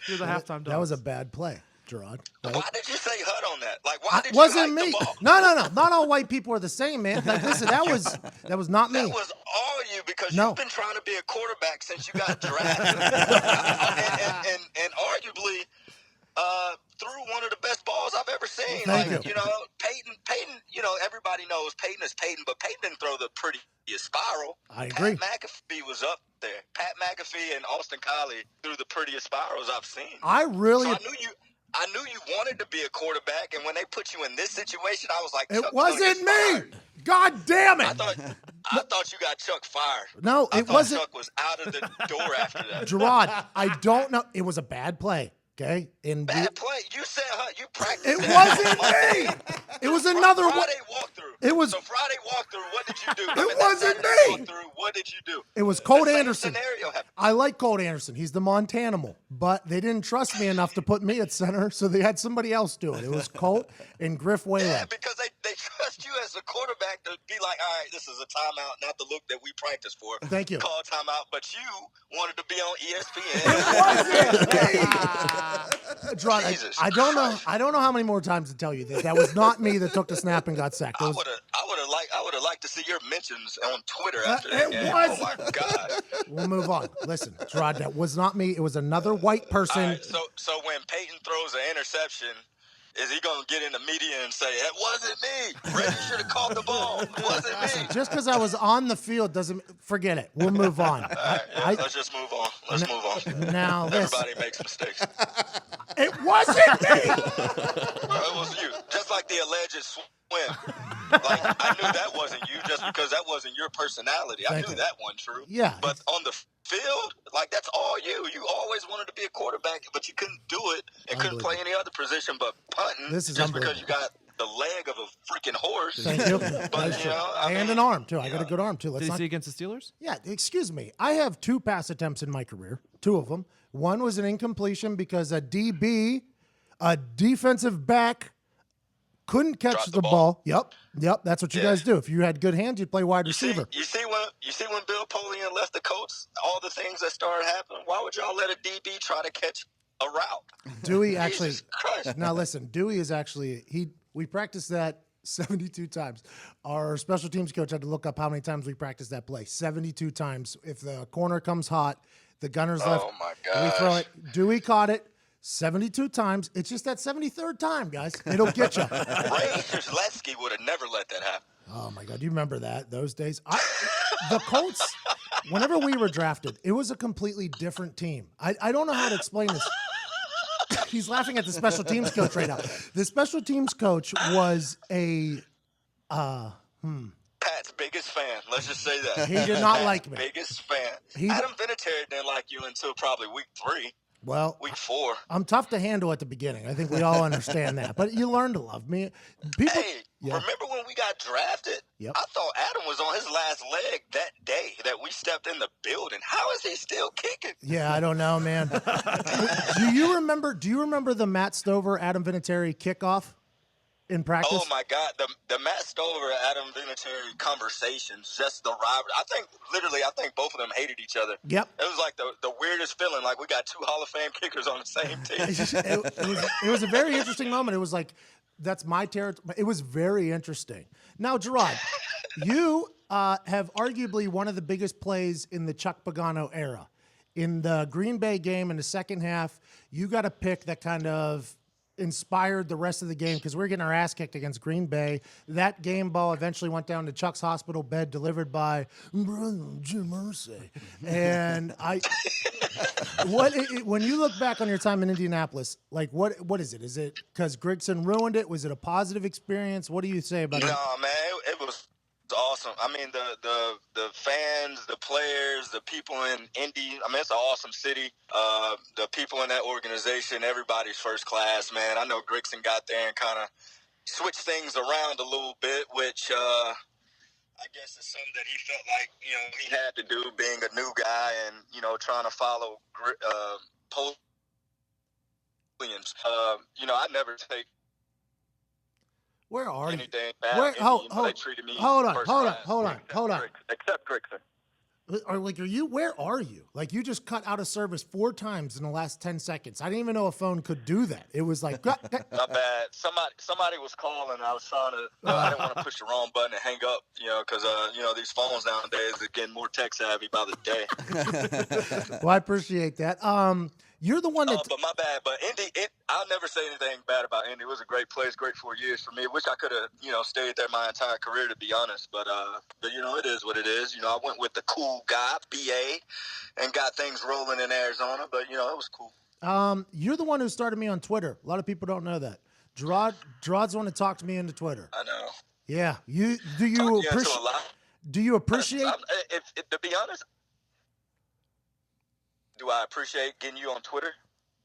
You're the halftime dog. That was a bad play, Jerrod. Why did you say HUD on that? Like, why did you wasn't hike me. the ball? No. Not all white people are the same, man. Like, listen, that was not me. That was all you, because you've been trying to be a quarterback since you got drafted, and arguably. Threw one of the best balls I've ever seen. Thank you. Peyton, everybody knows Peyton is Peyton, but Peyton didn't throw the prettiest spiral. I agree. Pat McAfee was up there. Pat McAfee and Austin Collie threw the prettiest spirals I've seen. So I knew you wanted to be a quarterback, and when they put you in this situation, I was like, it wasn't me. God damn it! I thought you got Chuck fired. No, I it thought wasn't. Chuck was out of the door after that. Jerrod, I don't know. It was a bad play. Okay, bad play. You said, you practiced. It wasn't me. It was another one. Friday walkthrough. It was. So Friday walkthrough. What did you do? It wasn't me. What did you do? It was Colt the same Anderson. Scenario happened. I like Colt Anderson. He's the Montanimal, but they didn't trust me enough to put me at center, so they had somebody else do it. It was Colt and Griff Whalen. Yeah, because they trust you as a quarterback to be like, all right, this is a timeout, not the look that we practice for. Thank you. Call timeout, but you wanted to be on ESPN. It wasn't me. I don't know how many more times to tell you that was not me that took the snap and got sacked. I would have liked to see your mentions on Twitter after that. It was. Oh my God. We'll move on. Listen, Jerrod, that was not me. It was another white person. All right, so when Peyton throws an interception, is he going to get in the media and say, it wasn't me? Reggie should have caught the ball. It wasn't me. Just because I was on the field doesn't forget it. We'll move on. All right, let's just move on. Let's move on. Now, everybody makes mistakes. It wasn't me. Well, it was you. Just like the alleged swim. Like, I knew that wasn't you just because that wasn't your personality. I knew that wasn't true. Yeah. But on the field, like, that's all you. You always wanted to be a quarterback, but you couldn't do it and couldn't play any other position but punting. This is just because you got the leg of a freaking horse. Thank you. But, and an arm, too. I got a good arm, too. Did you see against the Steelers? Yeah, excuse me. I have 2 pass attempts in my career, 2 of them. One was an incompletion because a DB, a defensive back, couldn't catch the ball. Yep. That's what you guys do. If you had good hands, you'd play wide receiver. You see when Bill Polian left the Colts, all the things that started happening. Why would y'all let a DB try to catch a route? Dewey actually. Jesus Christ. Now listen, Dewey is actually we practiced that 72 times. Our special teams coach had to look up how many times we practiced that play. 72 times. If the corner comes hot, the gunner's left. Oh my God. We throw it. Dewey caught it 72 times. It's just that 73rd time, guys. It'll get you. Ray Shirletsky would have never let that happen. Oh my God, you remember those days? The Colts, whenever we were drafted, it was a completely different team. I don't know how to explain this. He's laughing at the special teams coach right now. The special teams coach was a Pat's biggest fan. Let's just say that. He did not like me. Biggest fan. Adam Vinatieri didn't like you until probably week 3. Well, Week 4. I'm tough to handle at the beginning. I think we all understand that. But you learn to love me. People, Hey, remember when we got drafted? Yep. I thought Adam was on his last leg that day that we stepped in the building. How is he still kicking? Yeah, I don't know, man. Do you remember the Matt Stover, Adam Vinatieri kickoff in practice? Oh my God, the Matt Stover, Adam Vinatieri conversations, just the rivalry. I think both of them hated each other. Yep. It was like the weirdest feeling, like we got 2 Hall of Fame kickers on the same team. it was a very interesting moment. It was like, that's my territory. It was very interesting. Now, Jerrod, you have arguably one of the biggest plays in the Chuck Pagano era. In the Green Bay game in the second half, you got a pick that kind of inspired the rest of the game because we were getting our ass kicked against Green Bay. That game ball eventually went down to Chuck's hospital bed, delivered by Brother Jim Irsay. And when you look back on your time in Indianapolis, like what is it? Is it because Grigson ruined it? Was it a positive experience? What do you say about it? No, man, it was awesome. I mean, the fans, the players, the people in Indy. I mean, it's an awesome city. The people in that organization, everybody's first class, man. I know Grigson got there and kind of switched things around a little bit, which I guess is something that he felt like, he had to do, being a new guy and, trying to follow Williams. I never take Where are you? anything bad. They treated me hold on. Except Grigson. Where are you? Like, you just cut out of service 4 times in the last 10 seconds. I didn't even know a phone could do that. It was like, not bad. Somebody was calling. I was trying to, I didn't want to push the wrong button and hang up, because, these phones nowadays are getting more tech savvy by the day. Well, I appreciate that. You're the one that. But my bad. But Indy, I'll never say anything bad about Indy. It was a great place, great 4 years for me. Wish I could have, stayed there my entire career, to be honest. But it is what it is. I went with the cool guy, BA, and got things rolling in Arizona. But it was cool. You're the one who started me on Twitter. A lot of people don't know that. Jerrod's the one that talked me into Twitter. I know. Yeah. Do you appreciate? To be honest. Do I appreciate getting you on Twitter?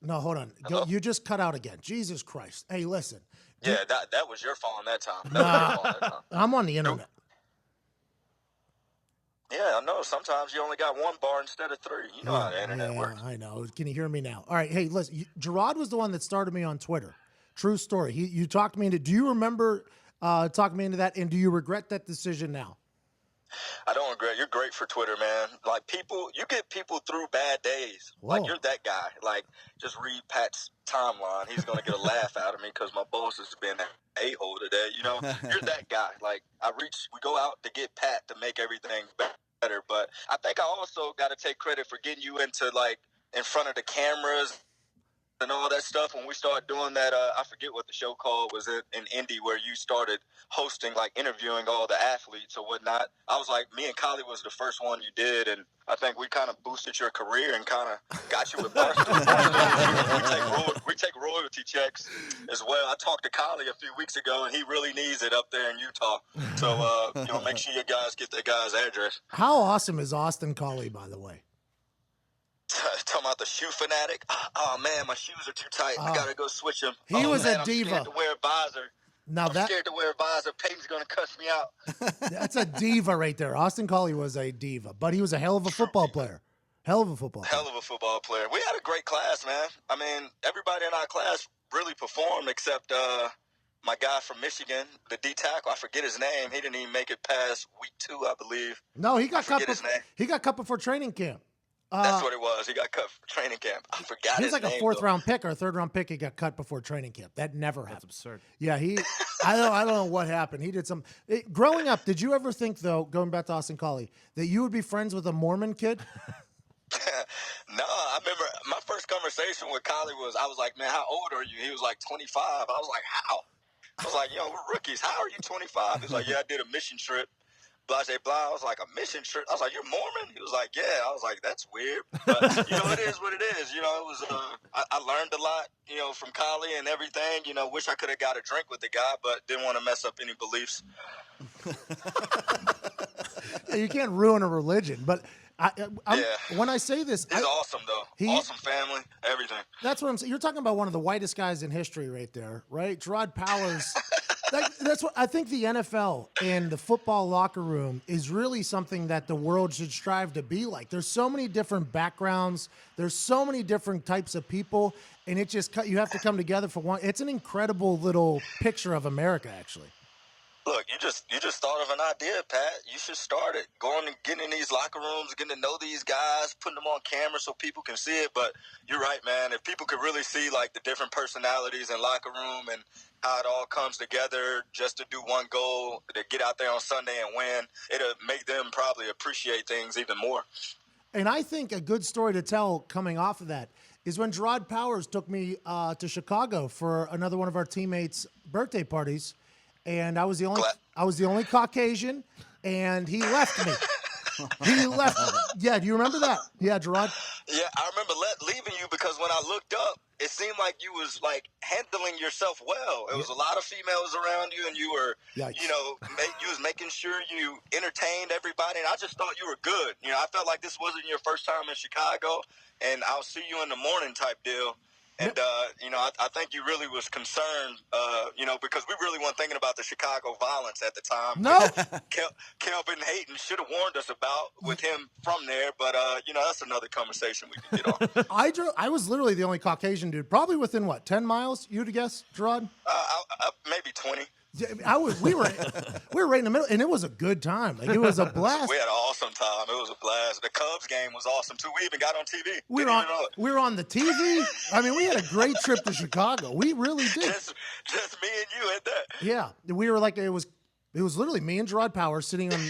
No, hold on. You just cut out again. Jesus Christ. Hey, listen. Yeah, that was your phone that time. I'm on the internet. Yeah, I know. Sometimes you only got 1 bar instead of 3. You know how the internet works. I know. Can you hear me now? All right. Hey, listen. Jerrod was the one that started me on Twitter. True story. You talked me into. Do you remember talking me into that? And do you regret that decision now? I don't regret. You're great for Twitter, man. Like, you get people through bad days. Whoa. Like, you're that guy. Like, just read Pat's timeline. He's going to get a laugh out of me because my boss has been an a-hole today. You're that guy. Like, we go out to get Pat to make everything better. But I think I also got to take credit for getting you into, like, in front of the cameras and all that stuff. When we started doing that, I forget what the show called, was it in Indy, where you started hosting, like, interviewing all the athletes or whatnot. I was like, me and Collie was the first one you did, and I think we kind of boosted your career and kind of got you with Barstool. we take royalty checks as well. I talked to Collie a few weeks ago, and he really needs it up there in Utah. So, make sure you guys get that guy's address. How awesome is Austin Collie, by the way? Talking about the shoe fanatic. Oh man, my shoes are too tight. I gotta go switch them. He was a I'm diva. scared to wear a visor. Now I'm scared to wear a visor. Peyton's gonna cuss me out. That's a diva right there. Austin Collie was a diva, but he was a hell of a football player. Hell of a football player. We had a great class, man. I mean, everybody in our class really performed except my guy from Michigan, the D tackle. I forget his name. He didn't even make it past week 2, I believe. No, he got cut. His name. He got cut before training camp. That's what it was. He got cut for training camp. I forgot his name. He was like a 4th-round pick or a 3rd-round pick. He got cut before training camp. That never happened. That's absurd. Yeah, I don't know what happened. He did some. Growing up, did you ever think, though, going back to Austin Collie, that you would be friends with a Mormon kid? No, I remember my first conversation with Collie was, I was like, man, how old are you? He was like 25. I was like, how? I was like, we're rookies. How are you 25? He's like, yeah, I did a mission trip. Blah, blah. I was like, a mission trip? I was like, you're Mormon? He was like, yeah. I was like, that's weird. But, it is what it is. It was, I learned a lot, from Collie and everything. Wish I could have got a drink with the guy, but didn't want to mess up any beliefs. You can't ruin a religion. But when I say this. He's awesome, though. awesome family, everything. That's what I'm saying. You're talking about one of the whitest guys in history right there, right? Jerrod Powers. That's what I think the NFL and the football locker room is really something that the world should strive to be like. There's so many different backgrounds. There's so many different types of people, and it just you have to come together for one. It's an incredible little picture of America, actually. Look, you just thought of an idea, Pat. You should start it. Going and getting in these locker rooms, getting to know these guys, putting them on camera so people can see it. But you're right, man. If people could really see like the different personalities in locker room and how it all comes together just to do one goal, to get out there on Sunday and win, it'll make them probably appreciate things even more. And I think a good story to tell coming off of that is when Jerrod Powers took me to Chicago for another one of our teammates' birthday parties. And I was the only Caucasian, and he left me. He left. Yeah, do you remember that? Yeah, Jerrod. Yeah, I remember leaving you because when I looked up, it seemed like you was like handling yourself well. It was a lot of females around you, and you were, Yikes. you know, you was making sure you entertained everybody. And I just thought you were good. You know, I felt like this wasn't your first time in Chicago, and I'll see you in the morning type deal. And, you know, I think you really was concerned, you know, because we really weren't thinking about the Chicago violence at the time. No. Kelvin Hayden should have warned us about with him from there. But, you know, that's another conversation we can get on. I was literally the only Caucasian dude, probably within, 10 miles, you'd guess, Jerrod? Maybe 20. Yeah, we were right in the middle, and it was a good time. Like, it was a blast. We had an awesome time. It was a blast. The Cubs game was awesome, too. We even got on TV. We were on the TV. I mean, we had a great trip to Chicago. We really did. Just me and you at that. Yeah, we were like, it was literally me and Jerrod Powers sitting on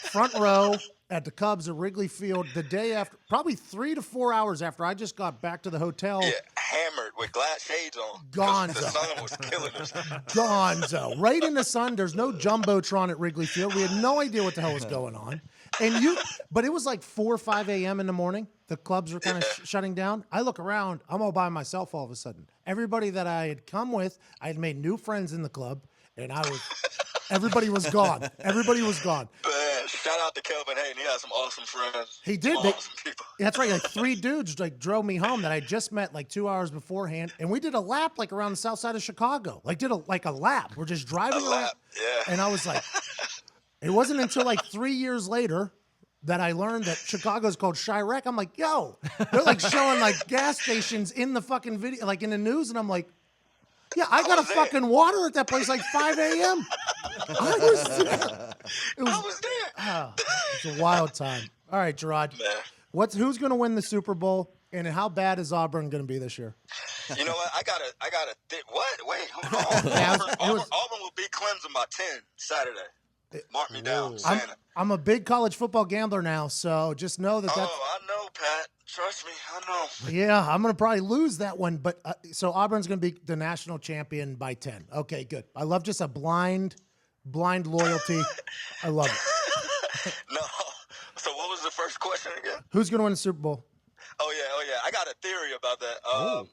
front row at the Cubs at Wrigley Field the day after, probably 3 to 4 hours after I just got back to the hotel. Yeah, hammered with glass shades on. Gonzo. The sun was killing us. Gonzo. Right in the sun. There's no Jumbotron at Wrigley Field. We had no idea what the hell was going on. But it was like 4 or 5 a.m. in the morning. The clubs were kind of shutting down. I look around. I'm all by myself all of a sudden. Everybody that I had come with, I had made new friends in the club, and everybody was gone. Everybody was gone. Man, shout out to Kelvin Hayden. He had some awesome friends. He did. Awesome people. That's right. Like 3 dudes drove me home that I just met like 2 hours beforehand, and we did a lap like around the south side of Chicago. Like did a lap. We're just driving around. Yeah. And I was like, it wasn't until like 3 years later that I learned that Chicago's called Chirac. I'm like, yo, they're like showing like gas stations in the fucking video, like in the news, and I'm like, yeah, I got a fucking water at that place like 5 a.m. I was there. I was there. It's a wild time. All right, Jerrod. Man. Who's going to win the Super Bowl, and how bad is Auburn going to be this year? You know what? I got to what? Wait, hold on. Auburn will beat Clemson by 10 Saturday. Mark me down. I'm a big college football gambler now, so just know that that's... Oh, I know, Pat. Trust me, I know. Yeah, I'm going to probably lose that one. But so Auburn's going to be the national champion by 10. Okay, good. I love just a blind loyalty. I love it. No. So what was the first question again? Who's going to win the Super Bowl? Oh, yeah. I got a theory about that.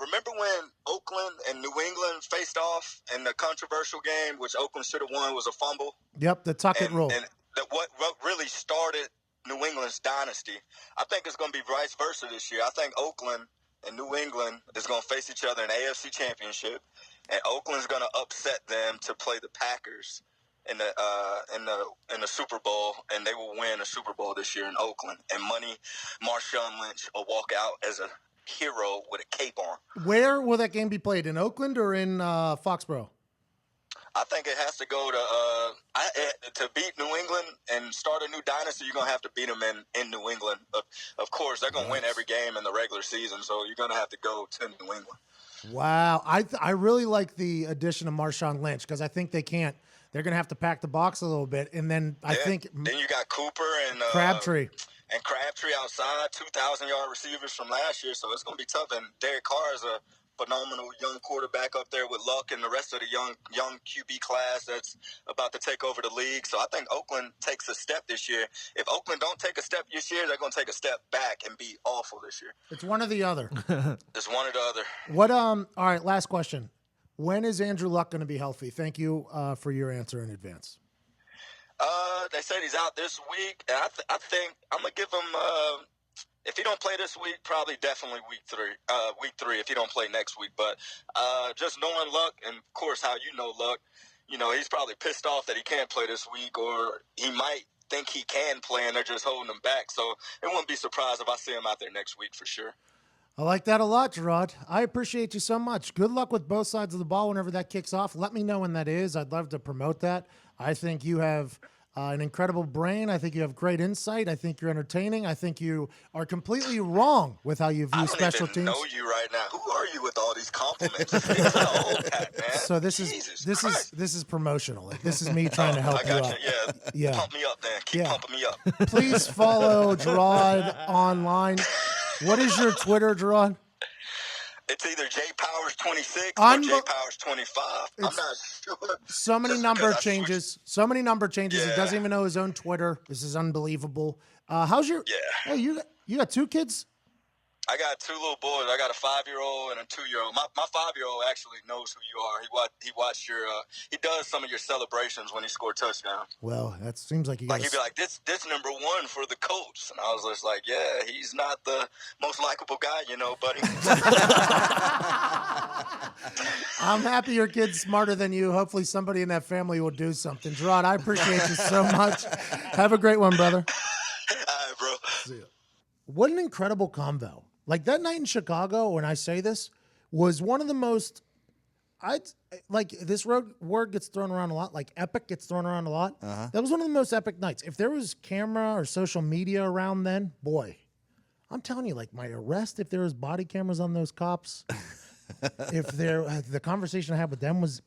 Remember when Oakland and New England faced off in the controversial game, which Oakland should have won, was a fumble? Yep, the tuck it roll. And what really started New England's dynasty, I think it's going to be vice versa this year. I think Oakland and New England is going to face each other in the AFC Championship, and Oakland's going to upset them to play the Packers in the Super Bowl, and they will win a Super Bowl this year in Oakland. And Marshawn Lynch will walk out as a hero with a cape on. Where will that game be played? In Oakland or in Foxborough? I think it has to go to beat New England and start a new dynasty. You're gonna have to beat them in New England. Of course, they're gonna win every game in the regular season, so you're gonna have to go to New England. Wow, I really like the addition of Marshawn Lynch because I think they can't. They're gonna have to pack the box a little bit, and then I think then you got Cooper and Crabtree. And Crabtree outside, 2,000-yard receivers from last year, so it's going to be tough. And Derek Carr is a phenomenal young quarterback up there with Luck and the rest of the young QB class that's about to take over the league. So I think Oakland takes a step this year. If Oakland don't take a step this year, they're going to take a step back and be awful this year. It's one or the other. It's one or the other. What? All right, last question. When is Andrew Luck going to be healthy? Thank you for your answer in advance. They said he's out this week, and I think I'm gonna give him if he don't play this week, probably definitely week three if he don't play next week. But just knowing Luck, and of course how you know Luck, he's probably pissed off that he can't play this week, or he might think he can play and they're just holding him back. So it wouldn't be surprised if I see him out there next week for sure. I like that a lot, Jerrod. I appreciate you so much. Good luck with both sides of the ball whenever that kicks off. Let me know when that is. I'd love to promote that. I think you have an incredible brain. I think you have great insight. I think you're entertaining. I think you are completely wrong with how you view special teams. I don't even know you right now. Who are you with all these compliments? It's an old hat, man. So this is promotional. Like, this is me trying to help you out. Yeah. Pump me up, then. Keep pumping me up. Please follow Jerrod online. What is your Twitter, Jerrod? It's either JPowers26 or JPowers25. I'm not sure. So many number changes. So many number changes. He doesn't even know his own Twitter. This is unbelievable. How's your? Yeah. Hey, you got 2 kids? I got 2 little boys. I got a 5-year-old and a 2-year-old. My 5-year-old actually knows who you are. He watched your. He does some of your celebrations when he scored touchdown. Well, that seems like he'd be like, this number 1 for the Colts, and I was just like, yeah, he's not the most likable guy, buddy. I'm happy your kid's smarter than you. Hopefully, somebody in that family will do something. Jerrod, I appreciate you so much. Have a great one, brother. All right, bro. See ya. What an incredible convo. Like that night in Chicago, when I say this, was one of the most, this word gets thrown around a lot, like epic gets thrown around a lot. That was one of the most epic nights. If there was camera or social media around then, boy, I'm telling you, like my arrest, if there was body cameras on those cops, the conversation I had with them was,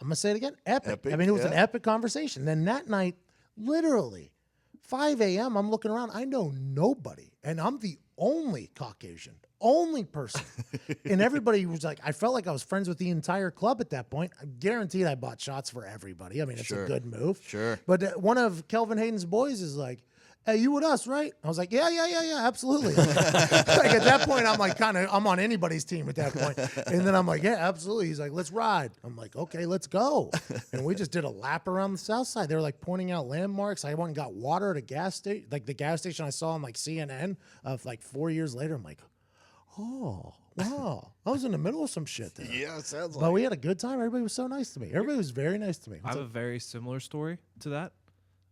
I'm going to say it again, epic. I mean, it was an epic conversation. Then that night, literally, 5 a.m., I'm looking around. I know nobody, and I'm the only Caucasian, only person. And everybody was like, I felt like I was friends with the entire club at that point. I'm guaranteed I bought shots for everybody. I mean, it's a good move. Sure. But one of Kelvin Hayden's boys is like, hey, you with us, right? I was like, yeah, absolutely. Like at that point, I'm like I'm on anybody's team at that point. And then I'm like, yeah, absolutely. He's like, let's ride. I'm like, okay, let's go. And we just did a lap around the south side. They were like pointing out landmarks. I went and got water at a gas station, like the gas station I saw on like CNN of like 4 years later. I'm like, oh, wow. I was in the middle of some shit there. Yeah, it sounds like. But we had a good time. Everybody was so nice to me. Everybody was very nice to me. I have a very similar story to that.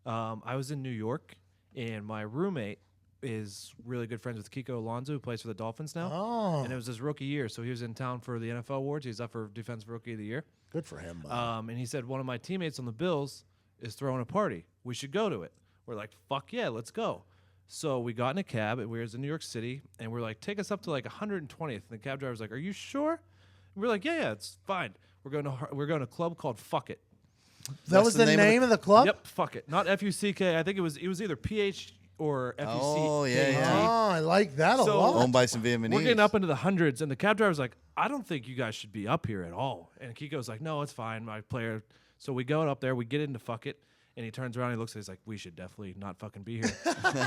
I was in New York. And my roommate is really good friends with Kiko Alonso, who plays for the Dolphins now. Oh. And it was his rookie year, so he was in town for the NFL awards. He's up for Defensive Rookie of the Year. Good for him. And he said, one of my teammates on the Bills is throwing a party. We should go to it. We're like, fuck yeah, let's go. So we got in a cab, and we were in New York City, and we're like, take us up to like 120th. And the cab driver's like, are you sure? And we're like, yeah, it's fine. We're going to a club called Fuck It. That was the name of the club? Yep, Fuck It. Not F-U-C-K. I think it was either PH or F-U-C. Oh, yeah. Oh, I like that a lot. Owned by some Vietnamese. We're getting up into the hundreds, and the cab driver's like, I don't think you guys should be up here at all. And Kiko's like, no, it's fine, my player. So we go up there, we get into Fuck It, and he turns around and he looks at us like, we should definitely not fucking be here.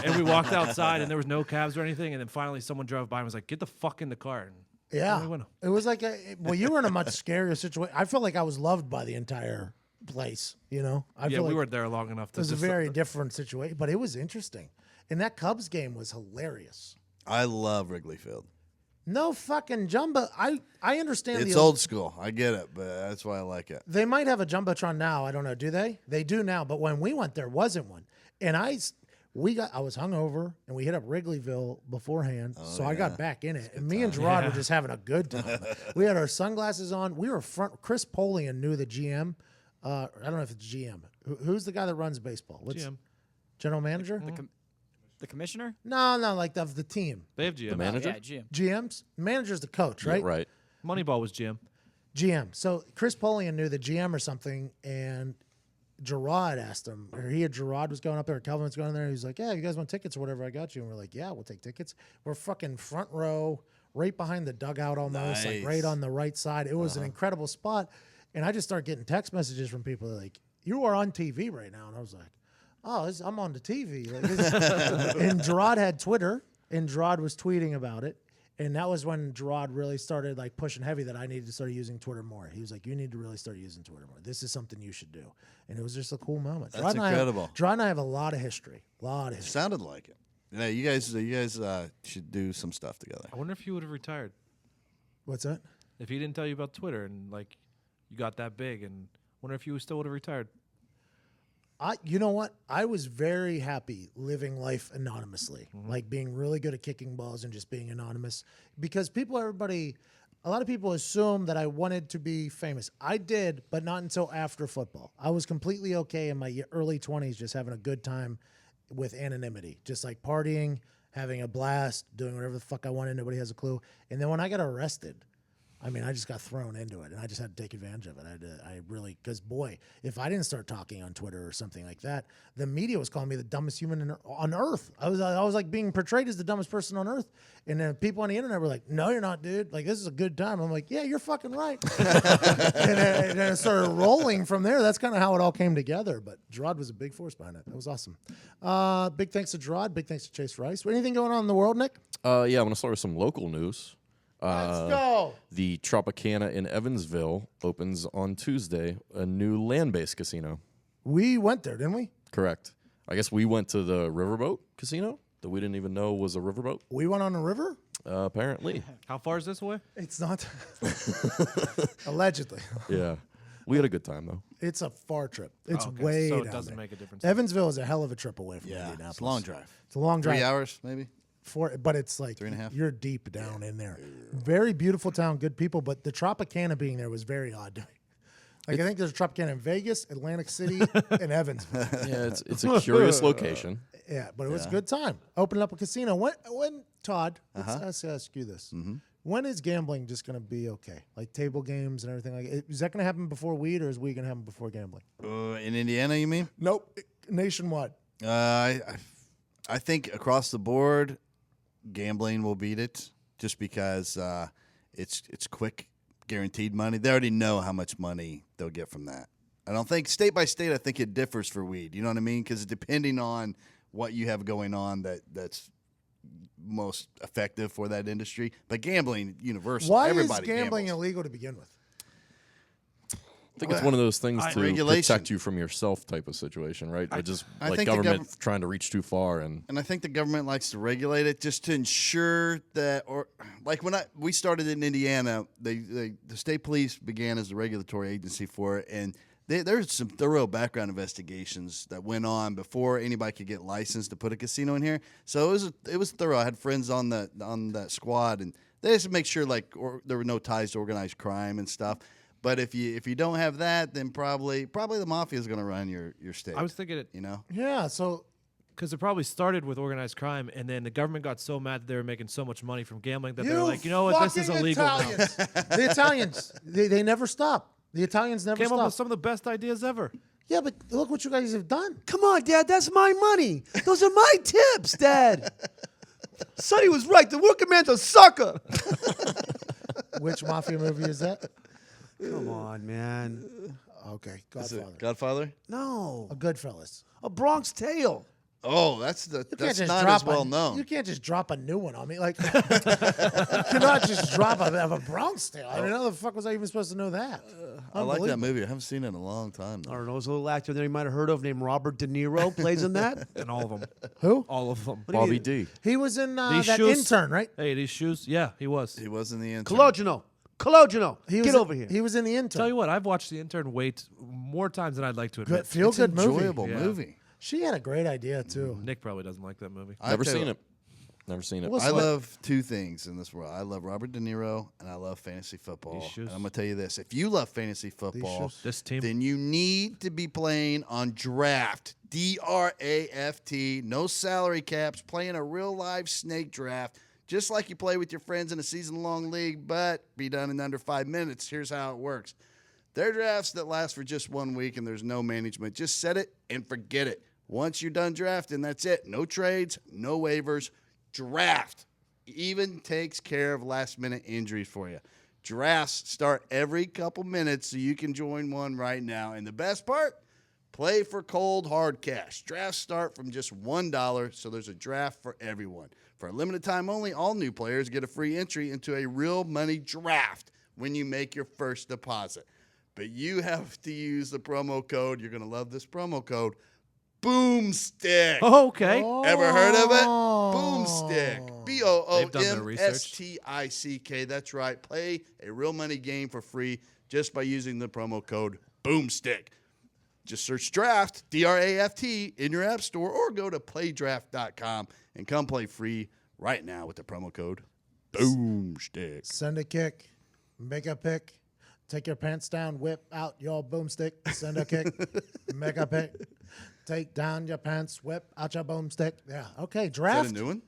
And we walked outside, and there was no cabs or anything, and then finally someone drove by and was like, get the fuck in the car. And yeah. It was like, you were in a much scarier situation. I felt like I was loved by the entire place, I feel we like weren't there long enough to. It was a very different situation, but it was interesting. And that Cubs game was hilarious. I love Wrigley Field. No fucking jumbo. I understand. It's old school. I get it, but that's why I like it. They might have a jumbotron now. I don't know. Do they? They do now. But when we went, there wasn't one. And I was hungover, and we hit up Wrigleyville beforehand, so I got back in it. And me and Jerrod were just having a good time. We had our sunglasses on. We were front. Chris Polian knew the GM. I don't know if it's GM. Who's the guy that runs baseball? What's GM. General manager? The commissioner? No, like of the team. They have GM. The manager? Yeah, GM. GM's? Manager's the coach, right? Yeah, right. Moneyball was GM. GM. So Chris Polian knew the GM or something, and Jerrod asked him, or Jerrod was going up there, Kelvin was going there, and he's like, yeah, you guys want tickets or whatever, I got you. And we're like, yeah, we'll take tickets. We're fucking front row, right behind the dugout almost, like right on the right side. It was an incredible spot. And I just started getting text messages from people like, you are on TV right now. And I was like, oh, I'm on the TV. And Jerrod had Twitter, and Jerrod was tweeting about it. And that was when Jerrod really started like pushing heavy that I needed to start using Twitter more. He was like, you need to really start using Twitter more. This is something you should do. And it was just a cool moment. That's incredible. Jerrod and I have a lot of history. Sounded like it. Yeah, you guys should do some stuff together. I wonder if you would have retired What's that? if he didn't tell you about Twitter and like you got that big. And wonder if you still would have retired. You know what? I was very happy living life anonymously, like being really good at kicking balls and just being anonymous. Because a lot of people assume that I wanted to be famous. I did, but not until after football. I was completely okay in my early 20s, just having a good time with anonymity, just like partying, having a blast, doing whatever the fuck I wanted. Nobody has a clue. And then when I got arrested, I mean, I just got thrown into it, and I just had to take advantage of it. Because boy, if I didn't start talking on Twitter or something like that, the media was calling me the dumbest human on earth. I was like being portrayed as the dumbest person on earth, and then people on the internet were like, "No, you're not, dude. Like, this is a good time." I'm like, "Yeah, you're fucking right." and then it started rolling from there. That's kind of how it all came together. But Jerrod was a big force behind it. That was awesome. Big thanks to Jerrod. Big thanks to Chase Rice. Anything going on in the world, Nick? Yeah, I'm going to start with some local news. Let's go. The Tropicana in Evansville opens on Tuesday, a new land-based casino. We went there, didn't we? Correct. I guess we went to the Riverboat Casino that we didn't even know was a riverboat. We went on a river? Apparently. How far is this away? It's not. Allegedly. Yeah. We had a good time, though. It's a far trip. It's Okay, way so down it doesn't there. make a difference. Evansville is a hell of a trip away from Yeah, Indianapolis. it's a long drive. It's a long drive. 3 hours, maybe. But it's like 3.5. you're deep down in there. Very beautiful town, good people, but the Tropicana being there was very odd to me. Like I think there's a Tropicana in Vegas, Atlantic City, and Evansville. Yeah, it's a curious location. Yeah, but it was a good time. Opened up a casino. When Todd, let's ask you this. When is gambling just going to be okay? Like table games and everything like that? Is that going to happen before weed, or is weed going to happen before gambling? In Indiana, you mean? Nope. Nationwide. I think across the board, gambling will beat it just because it's quick, guaranteed money. They already know how much money they'll get from that. I don't think state by state. I think it differs for weed. You know what I mean? Because depending on what you have going on, that's most effective for that industry. But gambling, universal. Why Everybody is gambling gambles. illegal to begin with? I think it's one of those things to regulation. protect you from yourself type of situation, right? Or just I like think the government trying to reach too far. And I think the government likes to regulate it just to ensure that, or like when we started in Indiana, the state police began as the regulatory agency for it, and there's some thorough background investigations that went on before anybody could get licensed to put a casino in here. So it was thorough. I had friends on that squad, and they just make sure there were no ties to organized crime and stuff. But if you don't have that, then probably the mafia is going to run your state. I was thinking it, Yeah, so because it probably started with organized crime, and then the government got so mad that they were making so much money from gambling that they were like, you know what, this is fucking illegal now. Italians. The Italians, they never stop. The Italians never Came up with stop. some of the best ideas ever. Yeah, but look what you guys have done. Come on, Dad. That's my money. Those are my tips, Dad. Sonny was right. The working man's a sucker. Which mafia movie is that? Come on, man. Okay, Is it Godfather. Godfather? No. A Goodfellas. A Bronx Tale. Oh, that's not as well known. You can't just drop a new one on me. Like, you cannot just drop a Bronx Tale. I mean, how the fuck was I even supposed to know that? I like that movie. I haven't seen it in a long time. I don't know. There's a little actor there you might have heard of named Robert De Niro plays in that. And all of them. Who? All of them. Bobby D. He was in These that shoes- intern, right? Hey, these shoes? Yeah, he was. He was in the intern. Cologeno. He Get was over here. He was in the intern. Tell you what, I've watched The Intern more times than I'd like to admit. Feel It's good an movie. enjoyable Yeah. movie. She had a great idea too. Nick probably doesn't like that movie. I Never tell you seen what, it. Never seen it. Well, I love two things in this world. I love Robert De Niro and I love fantasy football. These shoes. And I'm gonna tell you this: if you love fantasy football, This team. then you need to be playing on Draft. DRAFT. No salary caps. Playing a real live snake draft. Just like you play with your friends in a season-long league, but be done in under 5 minutes. Here's how it works. They're drafts that last for just 1 week, and there's no management. Just set it and forget it. Once you're done drafting, that's it. No trades, no waivers. Draft even takes care of last-minute injuries for you. Drafts start every couple minutes, so you can join one right now. And the best part? Play for cold, hard cash. Drafts start from just $1, so there's a draft for everyone. For a limited time only, all new players get a free entry into a real money draft when you make your first deposit. But you have to use the promo code. You're going to love this promo code, Boomstick. Oh, okay. Ever heard of it? Oh. Boomstick. They've done their research. BOOMSTICK. That's right. Play a real money game for free just by using the promo code Boomstick. Just search Draft, D-R-A-F-T, in your app store or go to playdraft.com and come play free right now with the promo code Boomstick. Send a kick, make a pick, take your pants down, whip out your boomstick, send a kick, make a pick, take down your pants, whip out your boomstick. Yeah, okay, Is draft. that a new one?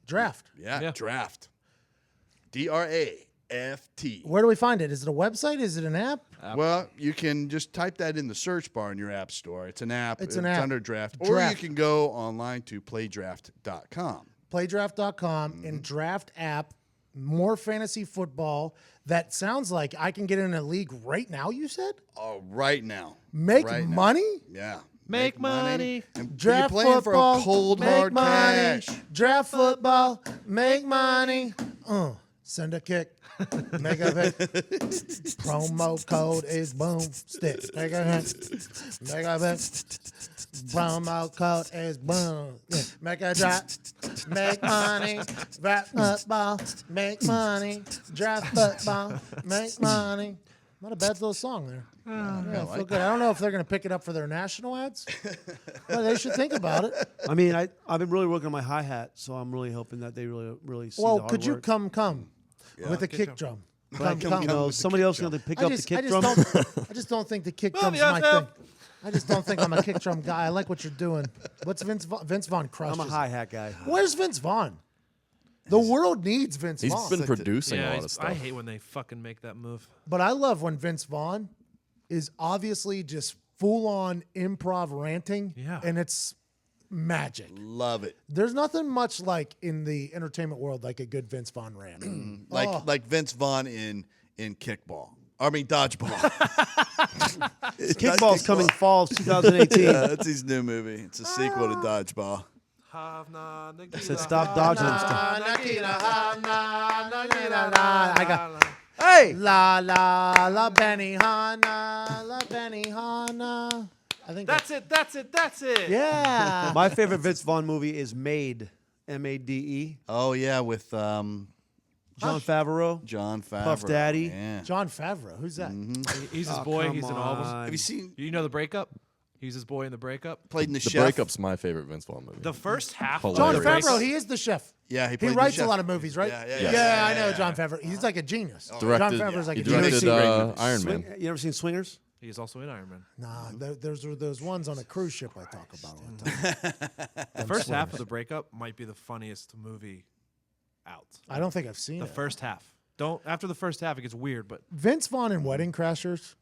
Draft. Yeah, Draft. D-R-A-F-T. Where do we find it? Is it a website? Is it an app? Well, you can just type that in the search bar in your app store. It's an app. It's an app. under Draft. Or Draft. you can go online to playdraft.com. Playdraft.com and Draft app, more fantasy football. That sounds like I can get in a league right now, you said? Right now. Make Right now. money? Yeah. Make money. And Draft you're playing football, for a cold, make hard money. cash. Draft football, make money. Send a kick, make a pick. Promo code is boomstick. Make a pick, make a pick. Promo code is boom. Make a draft, make money. Draft football, make money. Draft football, make money. Not a bad little song there. Yeah, I feel good. I don't know if they're going to pick it up for their national ads. Well, they should think about it. I mean, I've been really working on my hi-hat, so I'm really hoping that they really see Well, the hard could you work. come with the kick drum? But, you know, somebody else going to pick up the kick drum. I just don't think the kick drum's my thing. I just don't think I'm a kick drum guy. I like what you're doing. What's Vince Vaughn crushes? I'm a hi-hat guy. Where's Vince Vaughn? The world needs Vince He's Vaughn. been producing a Yeah, lot of stuff. I hate when they fucking make that move. But I love when Vince Vaughn is obviously just full-on improv ranting, Yeah. and it's magic. Love it. There's nothing much like in the entertainment world like a good Vince Vaughn rant. Like Vince Vaughn in kickball. I mean, dodgeball. Kickball's coming fall of 2018. That's his new movie. It's a sequel to Dodgeball. I said stop dodging them. I got Hey! la la la Benihana, la Benihana. I think That's it. yeah. My favorite Vince Vaughn movie is Made, M-A-D-E. Oh, yeah, with John Favreau. John Favreau. Puff Daddy. Yeah. John Favreau. Who's that? He's his Oh, boy. come He's in all of them. on. Have you seen You know the breakup? He's his boy in the breakup. played in the The Chef? Breakup's my favorite Vince Vaughn movie. The first half. John John of the Hilarious. Favreau. breakup- He is the chef. Yeah, he He played the writes a chef. lot of movies, right? Yeah, I know John Favreau. He's like a genius. Directed, John Favreau's like he a genius. directed Iron Man. You ever seen Swingers? He's also in Iron Man. Nah, there's those ones on a cruise ship I talk about all the time. The first half of the breakup might be the funniest movie out. I don't think I've seen The it. first half. After the first half, it gets weird, but Vince Vaughn in Wedding Crashers.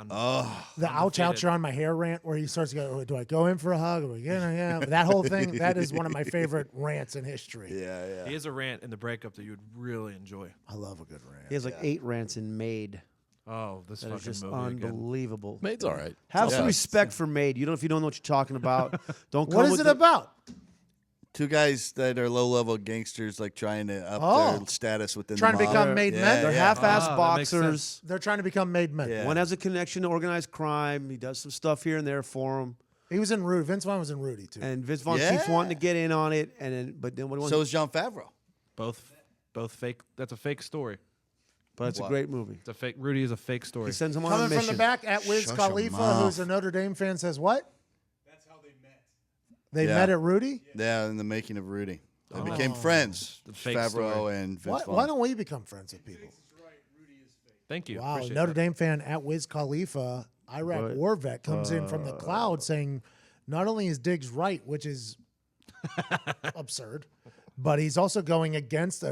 Oh, The ouch ouch you're on my hair rant where he starts to go, do I go in for a hug? Yeah. That whole thing, that is one of my favorite rants in history. yeah. he has a rant in the breakup that you would really enjoy. I love a good rant. He has like 8 rants in Made. Oh, this That is fucking just movie again. unbelievable. Made's all right. Have Yeah. some respect for Made. If you don't know what you're talking about, don't come What is with it the- about? Two guys that are low-level gangsters, like trying to up Oh. their status within Trying the to mob. become made men? They're yeah. half-ass that makes boxers. sense. They're trying to become made men. Yeah. One has a connection to organized crime. He does some stuff here and there for him. He was in Rudy. Vince Vaughn was in Rudy, too. And Vince Vaughn Yeah. keeps wanting to get in on it. But then what he wants So is John Favreau. Both fake. That's a fake story. But it's a great movie. It's a fake. Rudy is a fake story. He sends him on a Coming mission. from the back at Wiz Shush Khalifa, 'em off. who's a Notre Dame fan, says what? That's how they met. They Yeah. met at Rudy? Yeah, in the making of Rudy. They became friends. The fake Favreau story. and Vince Vaughn. Why don't we become friends with people? Thank you. Wow, Appreciate Notre that. Dame fan at Wiz Khalifa, Iraq Right. war vet, comes in from the cloud saying not only is Diggs right, which is absurd, but he's also going against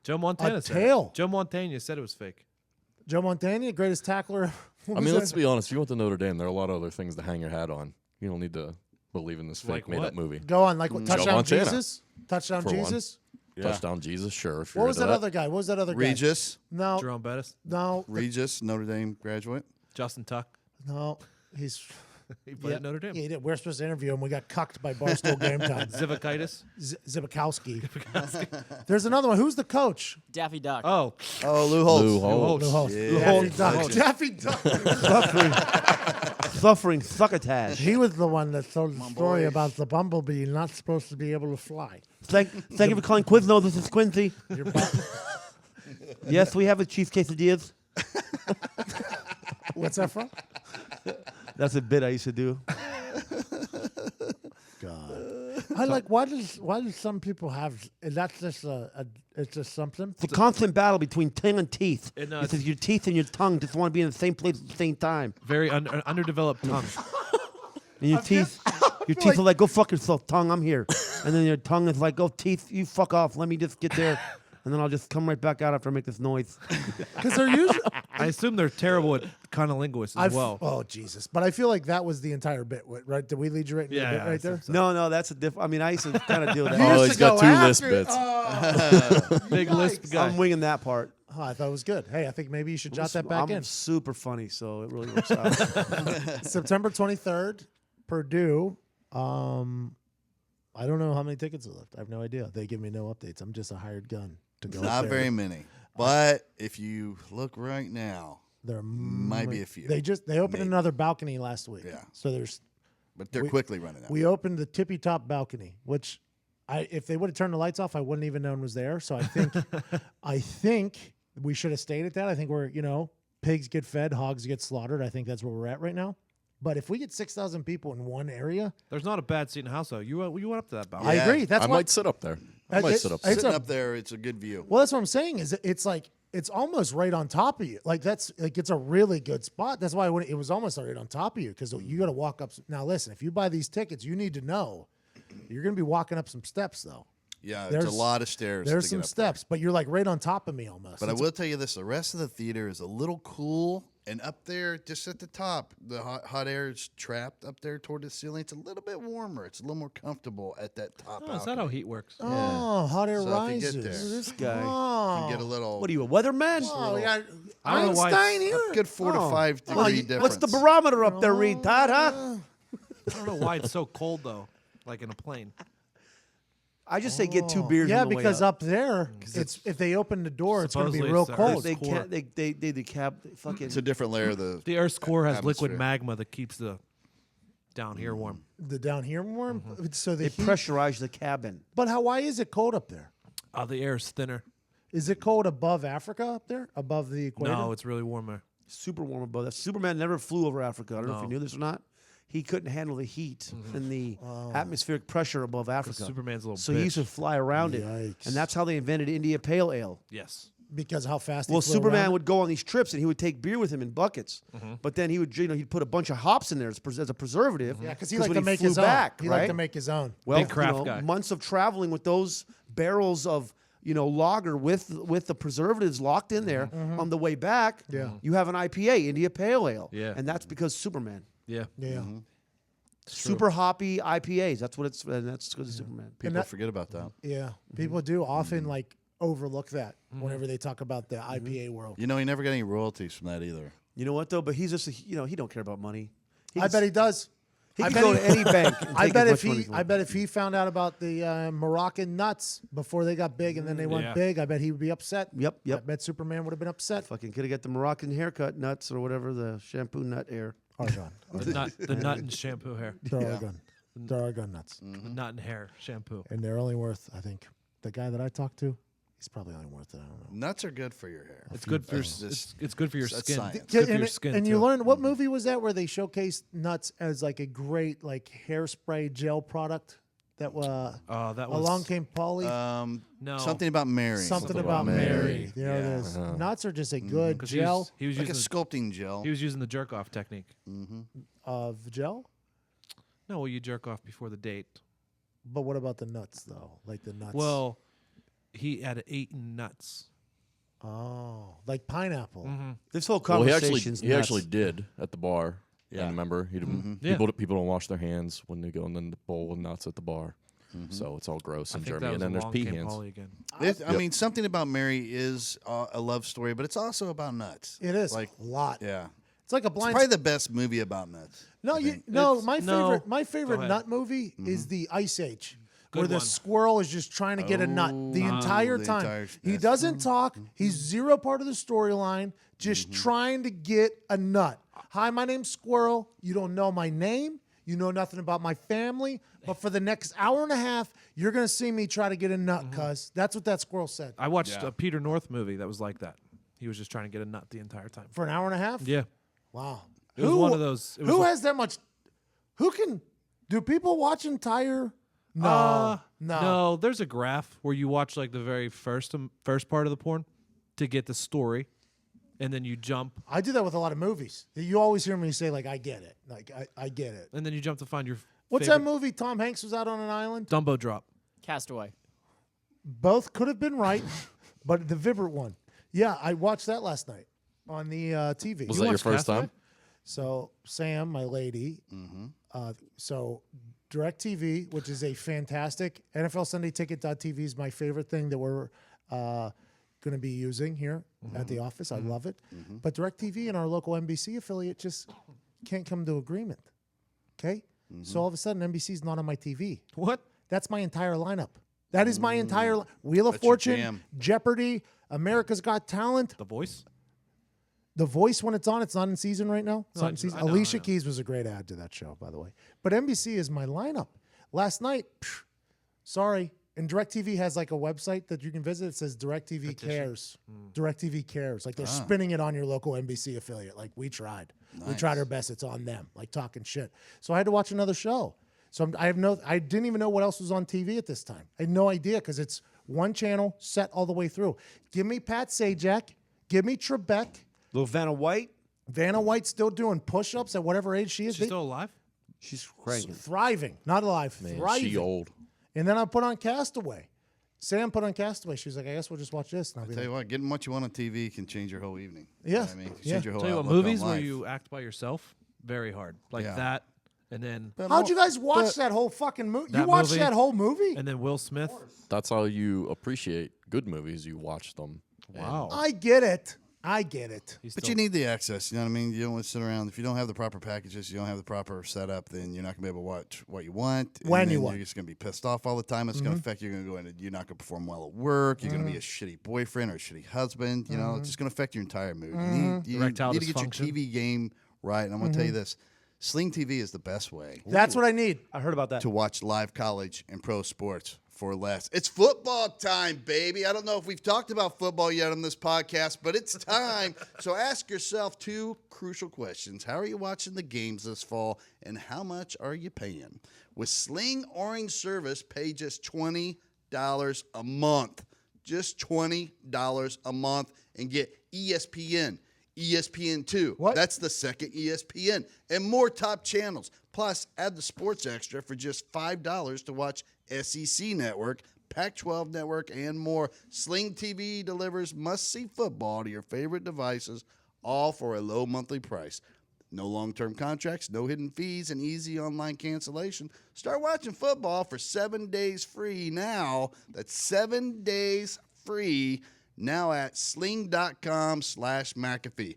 Joe Montana A said tail. it. Joe Montana said it was fake. Joe Montana, greatest tackler. I mean, let's be honest. If you went to Notre Dame, there are a lot of other things to hang your hat on. You don't need to believe in this fake Like made-up what? movie. Go on, like what, Joe Touchdown Montana, Jesus? Touchdown for one. Jesus? Touchdown Jesus, sure. If you're What was into that other guy? What was that other guy? Regis. No, Jerome Bettis, no, Regis, Notre Dame graduate. Justin Tuck. no. He's He played at Notre Dame. Yeah, he did. We're supposed to interview him. We got cucked by Barstool Game Time. Zivikitis. Zibikowski. There's another one. Who's the coach? Daffy Duck. Oh, Lou Holtz. Lou Holtz. Lou Holtz. Yeah. Daffy Duck. Daffy Duck. Suffering succotash. He was the one that told the story about the bumblebee not supposed to be able to fly. Thank you for calling Quizno. This is Quincy. Yes, we have a chief quesadillas. What's that from? That's a bit I used to do. God. I like. Why does some people have? That's just it's just something. It's a constant battle between tongue and teeth. It Because your teeth and your tongue just want to be in the same place at the same time. very underdeveloped tongue. And your teeth are like, go fuck yourself, tongue, I'm here. And then your tongue is like, oh, teeth, you fuck off. Let me just get there. And then I'll just come right back out after I make this noise. Because they're usually. I assume they're terrible at conolinguists as well. Oh Jesus! But I feel like that was the entire bit, right? Did we lead you right into the bit right there? No, that's a different. I mean, I used to kind of deal with You that. Oh, used he's to got go 2 lisp after- bits. Big lisp guy. I'm winging that part. Oh, I thought it was good. Hey, I think maybe you should jot that back I'm in. super funny, so it really works out. September 23rd, Purdue. I don't know how many tickets are left. I have no idea. They give me no updates. I'm just a hired gun to go. Not up there. very many. But if you look right now, There might be a few. They opened Maybe. another balcony last week. Yeah. So there's but they're quickly running out. we opened the tippy top balcony, which if they would have turned the lights off, I wouldn't even known was there. So I think we should have stayed at that. I think we're pigs get fed, hogs get slaughtered. I think that's where we're at right now. But if we get 6,000 people in one area, There's not a bad seat in the house though. You went up to that balcony. I Yeah. agree. That's I why. might sit up there. I might sit up there. It's Sitting a- up there, it's a good view. Well, that's what I'm saying. Is it's like it's almost right on top of you. Like it's a really good spot. That's why it was almost right on top of you because you got to walk up. Now listen, if you buy these tickets, you need to know you're going to be walking up some steps though. Yeah, There's it's a lot of stairs. There's to some get up steps, but you're like right on top of me almost. But I will tell you this: the rest of the theater is a little cool, and up there, just at the top, the hot air is trapped up there toward the ceiling. It's a little bit warmer. It's a little more comfortable at that top. Oh, is that how heat works? Oh, hot air So if you rises. get there, This guy. Oh, You get a little. What are you, a weatherman? Oh, we got I don't know why Einstein it's- here. good 4 to 5 degree difference. What's the barometer up there, retard, huh? I don't know why it's so cold though, like in a plane. I just say get 2 beers. Yeah, on the way because up. there, it's if they open the door, it's going to be Supposedly real it's the cold. Earth's they core. can't. The cab fucking. It's a different layer of the. The Earth's core has liquid Atmosphere. magma that keeps the down here warm. The down here warm, so the They heat. pressurize the cabin. But why is it cold up there? The air is thinner. Is it cold above Africa up there, above the equator? No, it's really warm there. Super warm above that. Superman never flew over Africa. I don't know if you No. knew this or not. He couldn't handle the heat and the atmospheric pressure above Africa. Superman's a little So he used to bitch. fly around it, Yikes. and that's how they invented India Pale Ale. Yes. because how fast. Well, he flew Superman around. would go on these trips and he would take beer with him in buckets, but then he would, he'd put a bunch of hops in there as a preservative. Yeah, because he liked when to make flew his own. back, He right? liked to make his own. Well, Big craft guy. months of traveling with those barrels of lager with the preservatives locked in there on the way back. Yeah. You have an IPA, India Pale Ale. Yeah. And that's because Superman. Yeah. Yeah. Super hoppy IPAs. That's what it's. And that's because of Superman. People that- forget about that. Yeah. People do often like overlook that whenever they talk about the IPA world. You know, he never got any royalties from that either. You know what though? But he's just he don't care about money. I bet he does. He I could bet go he- to any bank. And I take bet as if much money he, as he I wants. bet if he found out about the Moroccan nuts before they got big and then they went Yeah. big, I bet he would be upset. Yep. I bet Superman would have been upset. Fucking could have got the Moroccan haircut nuts or whatever, the shampoo nut hair. Argon. The nut and shampoo hair. They're Argon. They're Argon nuts. The nut and hair shampoo. And they're only worth, I think, the guy that I talked to, he's probably only worth it. I don't know. Nuts are good for your hair. It's good for your That's it's good for your that's skin. science. It's good for and your skin. and too. you learn, what movie was that where they showcased nuts as like a great like hairspray gel product that that was Along Came Polly. no Something about Mary. Something about Mary. There it Yeah. is. Nuts are just a good 'cause gel he was Like a using sculpting gel. he was using the jerk off technique. of gel. No, well, you jerk off before the date. But what about the nuts though? Like the nuts. Well, he had eaten nuts. oh, like pineapple. This whole Well, conversation he actually did at the bar. Yeah. I remember he didn't, Yeah. people don't wash their hands when they go in the bowl of nuts at the bar. So it's all gross I in think Germany. that And was then there's Along pea Came hands. Polly again. I mean, something about Mary is a love story, but it's also about nuts. It is Like, a lot. yeah. It's like a It's blind. probably the best movie about nuts. No, I you think. no. It's- My favorite Go ahead. nut movie is the Ice Age, Good where the one. squirrel is just trying to get a nut the entire the time. entire- He yes. doesn't talk. He's zero part of the storyline. Just trying to get a nut. Hi, my name's Squirrel. You don't know my name. You know nothing about my family. But for the next hour and a half, you're gonna see me try to get a nut, cuz. That's what that squirrel said. I watched a Peter North movie that was like that. He was just trying to get a nut the entire time. For an hour and a half? Yeah. Wow. It was one of those. It was Who like- has that much? Who can? Do people watch entire? No, no. No, there's a graph where you watch like the very first part of the porn to get the story, and then you jump, I do that with a lot of movies. You always hear me say, like, I get it. Like, I get it. and then you jump to find your. What's favorite. that movie? Tom Hanks was out on an island. Dumbo Drop. Castaway. Both could have been right, but the Vibert one. Yeah, I watched that last night on the TV. Was that your watched first Castaway? time? So Sam, my lady, so DirecTV, which is a fantastic NFL Sunday Ticket.tv is my favorite thing that we're going to be using here at the office. I love it. But DirecTV and our local NBC affiliate just can't come to agreement. Okay? So all of a sudden, NBC's not on my TV. What? That's my entire lineup. That is my entire Wheel of That's your Fortune, jam. Jeopardy, America's Got Talent. The Voice. The Voice, when it's on, it's not in season right now. It's No, not in season. I know, Alicia I know. Keys was a great ad to that show, by the way. But NBC is my lineup. Last night, sorry. And DirecTV has like a website that you can visit. It says DirecTV Cares. DirecTV Cares. Like they're spinning it on your local NBC affiliate. Like we tried. We tried our best. It's on them. Like talking shit. So I had to watch another show. So I didn't even know what else was on TV at this time. I had no idea because it's one channel set all the way through. Give me Pat Sajak. Give me Trebek. Little Vanna White, Vanna White's still doing push-ups at whatever age she is. She's still alive. she's cranking. Thriving, not alive, Man, thriving. she old. And then I put on Castaway. Sam put on Castaway. She was like, I guess we'll just watch this. And I'll be Tell you like, what, getting what you want on TV can change your whole evening. Yeah, You know what I mean, yeah. change your whole Tell you what, outlook on movies where life. you act by yourself, very hard. Like Yeah. that, and then how'd you guys watch that whole fucking movie? You That watched movie? that whole movie? and then Will Smith. That's how you appreciate good movies. You watch them. Wow. I get it. I get it. He's But still- you need the access. You know what I mean? You don't want to sit around. If you don't have the proper packages, you don't have the proper setup, then you're not going to be able to watch what you want. And When then you want. You're just going to be pissed off all the time. It's going to affect you. You're going to go into, you're not going to perform well at work. You're going to be a shitty boyfriend or a shitty husband. You know, it's just going to affect your entire mood. You Erectile need to get your dysfunction. TV game right. And I'm going to tell you this. Sling TV is the best way That's what I need. I heard about that. to watch live college and pro sports for less. It's football time, baby. I don't know if we've talked about football yet on this podcast, but it's time. So ask yourself two crucial questions. How are you watching the games this fall, and how much are you paying? With Sling Orange Service, pay just $20 a month. Just $20 a month and get ESPN. ESPN2. What? That's the second ESPN. And more top channels. Plus, add the sports extra for just $5 to watch SEC Network, Pac-12 Network, and more. Sling TV delivers must-see football to your favorite devices, all for a low monthly price. No long-term contracts, no hidden fees, and easy online cancellation. Start watching football for 7 days free now. That's 7 days free now at sling.com/McAfee.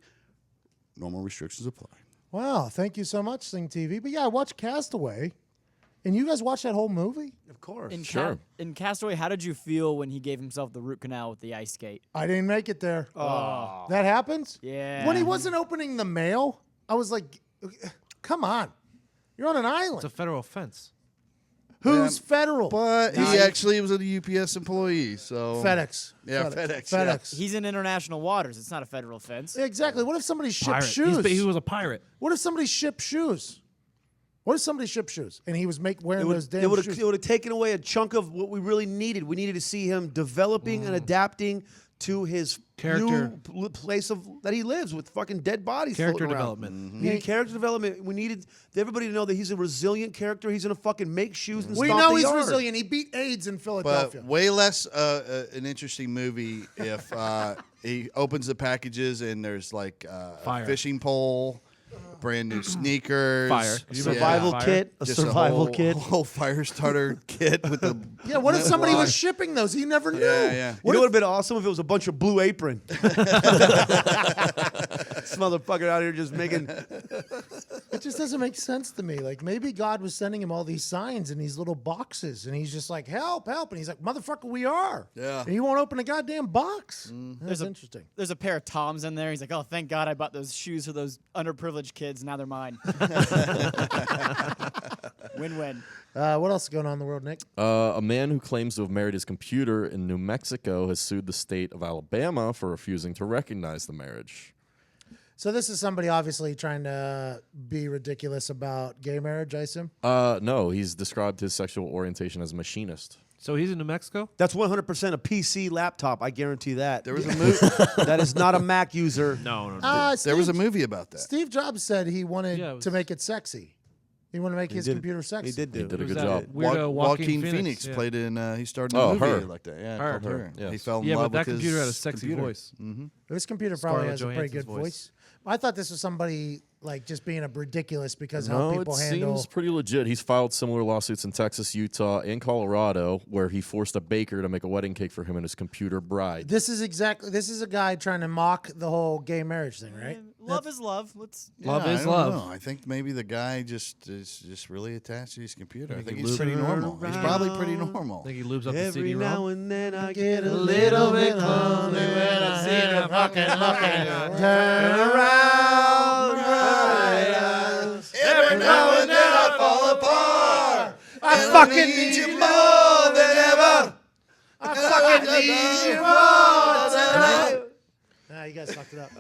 Normal restrictions apply. Wow, thank you so much, Sling TV. But yeah, I watched Castaway. And you guys watched that whole movie? Of course. Sure. In Castaway, how did you feel when he gave himself the root canal with the ice skate? I didn't make it there. That happens? Yeah. When he wasn't opening the mail, I was like, come on. You're on an island. It's a federal offense. Who's federal? But he actually was a UPS employee, so FedEx. Yeah, FedEx. FedEx. He's in international waters. It's not a federal offense. Exactly. What if somebody shipped Pirate. shoes? He was a pirate. What if somebody shipped shoes? What if somebody shipped shoes and he was wearing those damn It would shoes? have taken away a chunk of what we really needed. We needed to see him developing and adapting to his Character. new place that he lives with fucking dead bodies. Character floating around. development. We needed character development. We needed everybody to know that he's a resilient character. He's gonna fucking make shoes and We stomp know the he's yard. resilient. He beat AIDS in Philadelphia. But way less an interesting movie if he opens the packages and there's like a Fire. fishing pole brand new sneakers, Fire. Survival Fire. kit. A just survival a kit. whole fire starter kit with the. Yeah, what if somebody was shipping those? You never knew. Yeah. You know what would have been awesome if it was a bunch of Blue Apron. This motherfucker out here just making. It just doesn't make sense to me. Like, maybe God was sending him all these signs in these little boxes, and he's just like, help, help. And he's like, motherfucker, we are. Yeah. And he won't open a goddamn box. That's interesting. There's a pair of Toms in there. He's like, oh, thank God I bought those shoes for those underprivileged kids. Now they're mine. Win-win. What else is going on in the world, Nick? A man who claims to have married his computer in New Mexico has sued the state of Alabama for refusing to recognize the marriage. So this is somebody obviously trying to be ridiculous about gay marriage, I assume? No, he's described his sexual orientation as a machinist. So he's in New Mexico? That's 100% a PC laptop. I guarantee that. There was a movie. That is not a Mac user. No. There was a movie about that. Steve Jobs said he wanted Yeah, it was- to make it sexy. He wanted to make his did- computer sexy. He did do He it. did a Who's good that? job. Weirdo Joaquin Phoenix. Phoenix Yeah. played in. He starred in a Oh, movie Her. like that. Yeah, Her. called Her. Yes. He fell in Yeah, love but that with computer his had a sexy computer. voice. His computer probably Scarlett has a pretty Johansson's good voice. voice. I thought this was somebody like just being a ridiculous because how No, people it handle. seems pretty legit. He's filed similar lawsuits in Texas, Utah, and Colorado, where he forced a baker to make a wedding cake for him and his computer bride. This is a guy trying to mock the whole gay marriage thing, right? Love is love. Let's. Love I is don't love. know. I think maybe the guy is just really attached to his computer. I Think think he he's pretty lubes normal. He's probably pretty normal. I think he lubes up the Every CD-ROM. now and then I Get get a a little little bit bit lonely lonely when I see the fucking looking. Turn around, bright eyes. Every now and then I fall apart. I fucking need you more than ever. I fucking need you more tonight. Nah, you guys fucked it up.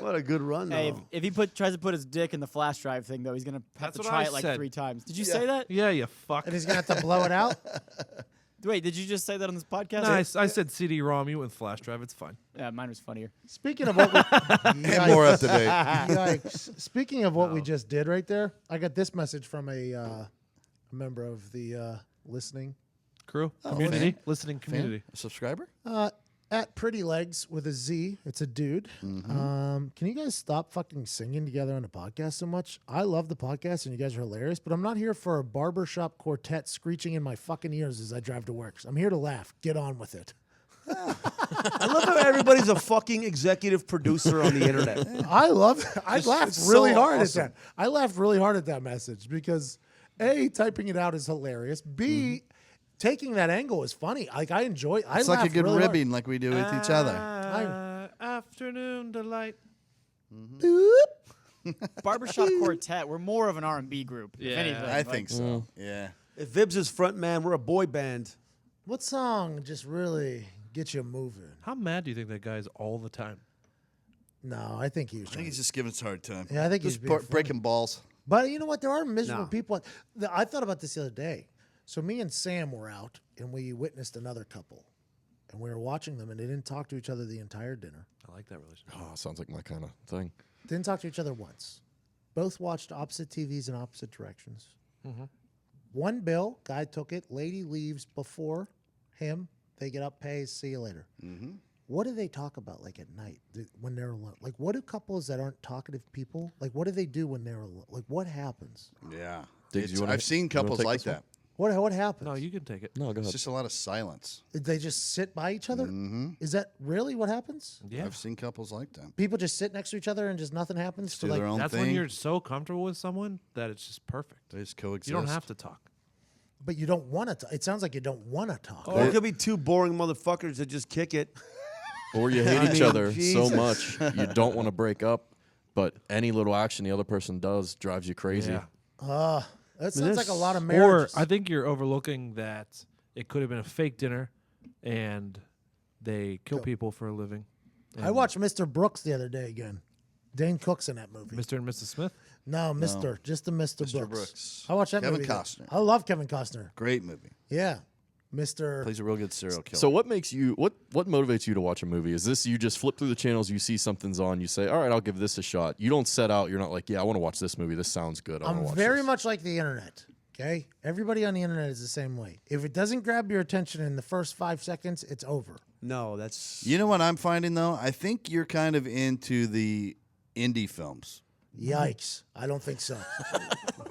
What a good run, Hey, though. if he tries to put his dick in the flash drive thing, though, he's gonna have That's to what try I it like said. 3 times. Did you say that? Yeah, you fuck. And he's gonna have to blow it out. Wait, did you just say that on this podcast? Nice. I said CD-ROM. You went flash drive. It's fine. Yeah, mine was funnier. Speaking of what we And more up to date. Yikes. Speaking of what we just did right there, I got this message from a member of the listening Crew. Community. Listening community. A subscriber? at Pretty Legs with a Z. It's a dude. Can you guys stop fucking singing together on a podcast so much? I love the podcast and you guys are hilarious, but I'm not here for a barbershop quartet screeching in my fucking ears as I drive to work. So I'm here to laugh. Get on with it. I love how everybody's a fucking executive producer on the internet. I laughed it's really so hard awesome. at that. I laughed really hard at that message because A, typing it out is hilarious. B, taking that angle is funny. Like I enjoy. It's like a good really ribbing like we do with each other. Afternoon delight. Barbershop Quartet. We're more of an R&B group. If Yeah, anything. I Like, think so. Yeah. If Vibs is front man, we're a boy band. What song just really gets you moving? How mad do you think that guy is all the time? No, I think he was I think trying. he's just giving us a hard time. Yeah, I think he's just being funny. breaking balls. But you know what? There are miserable No. people. I thought about this the other day. So me and Sam were out, and we witnessed another couple, and we were watching them, and they didn't talk to each other the entire dinner. I like that relationship. Oh, sounds like my kind of thing. Didn't talk to each other once. Both watched opposite TVs in opposite directions. One bill, guy took it. Lady leaves before him. They get up, pays, see you later. What do they talk about like at night when they're alone? Like, what do couples that aren't talkative people, like, what do they do when they're alone? Like, what happens? Yeah. Diggs, you wanna- I've seen you wanna couples take like this one? that. What happens? No, you can take it. No, go It's ahead. just a lot of silence. They just sit by each other? Is that really what happens? Yeah. I've seen couples like that. People just sit next to each other and just nothing happens? Do their own That's thing. when you're so comfortable with someone that it's just perfect. They just coexist. You don't have to talk. But you don't want to. It sounds like you don't want to talk. Or it could be two boring motherfuckers that just kick it. Or you hate each mean, other so Jesus. much you don't want to break up, but any little action the other person does drives you crazy. Yeah. That sounds like a lot of Or marriages. I think you're overlooking that it could have been a fake dinner and they kill people for a living. I watched Mr. Brooks the other day again. Dane Cook's in that movie. Mr. and Mrs. Smith? No, Mr. Just the Mr. Mr. Brooks. Brooks. I watched that Kevin movie. Costner. I love Kevin Costner. Great movie. Yeah. Mr. Plays a real good serial killer. So what makes you what motivates you to watch a movie? Is this you just flip through the channels, you see something's on, you say, all right, I'll give this a shot. You don't set out, you're not like, yeah, I want to watch this movie. This sounds good. I wanna I'm watch very this. much like the internet. Okay? Everybody on the internet is the same way. If it doesn't grab your attention in the first 5 seconds, it's over. No, that's you know what I'm finding though? I think you're kind of into the indie films. Yikes! I don't think so.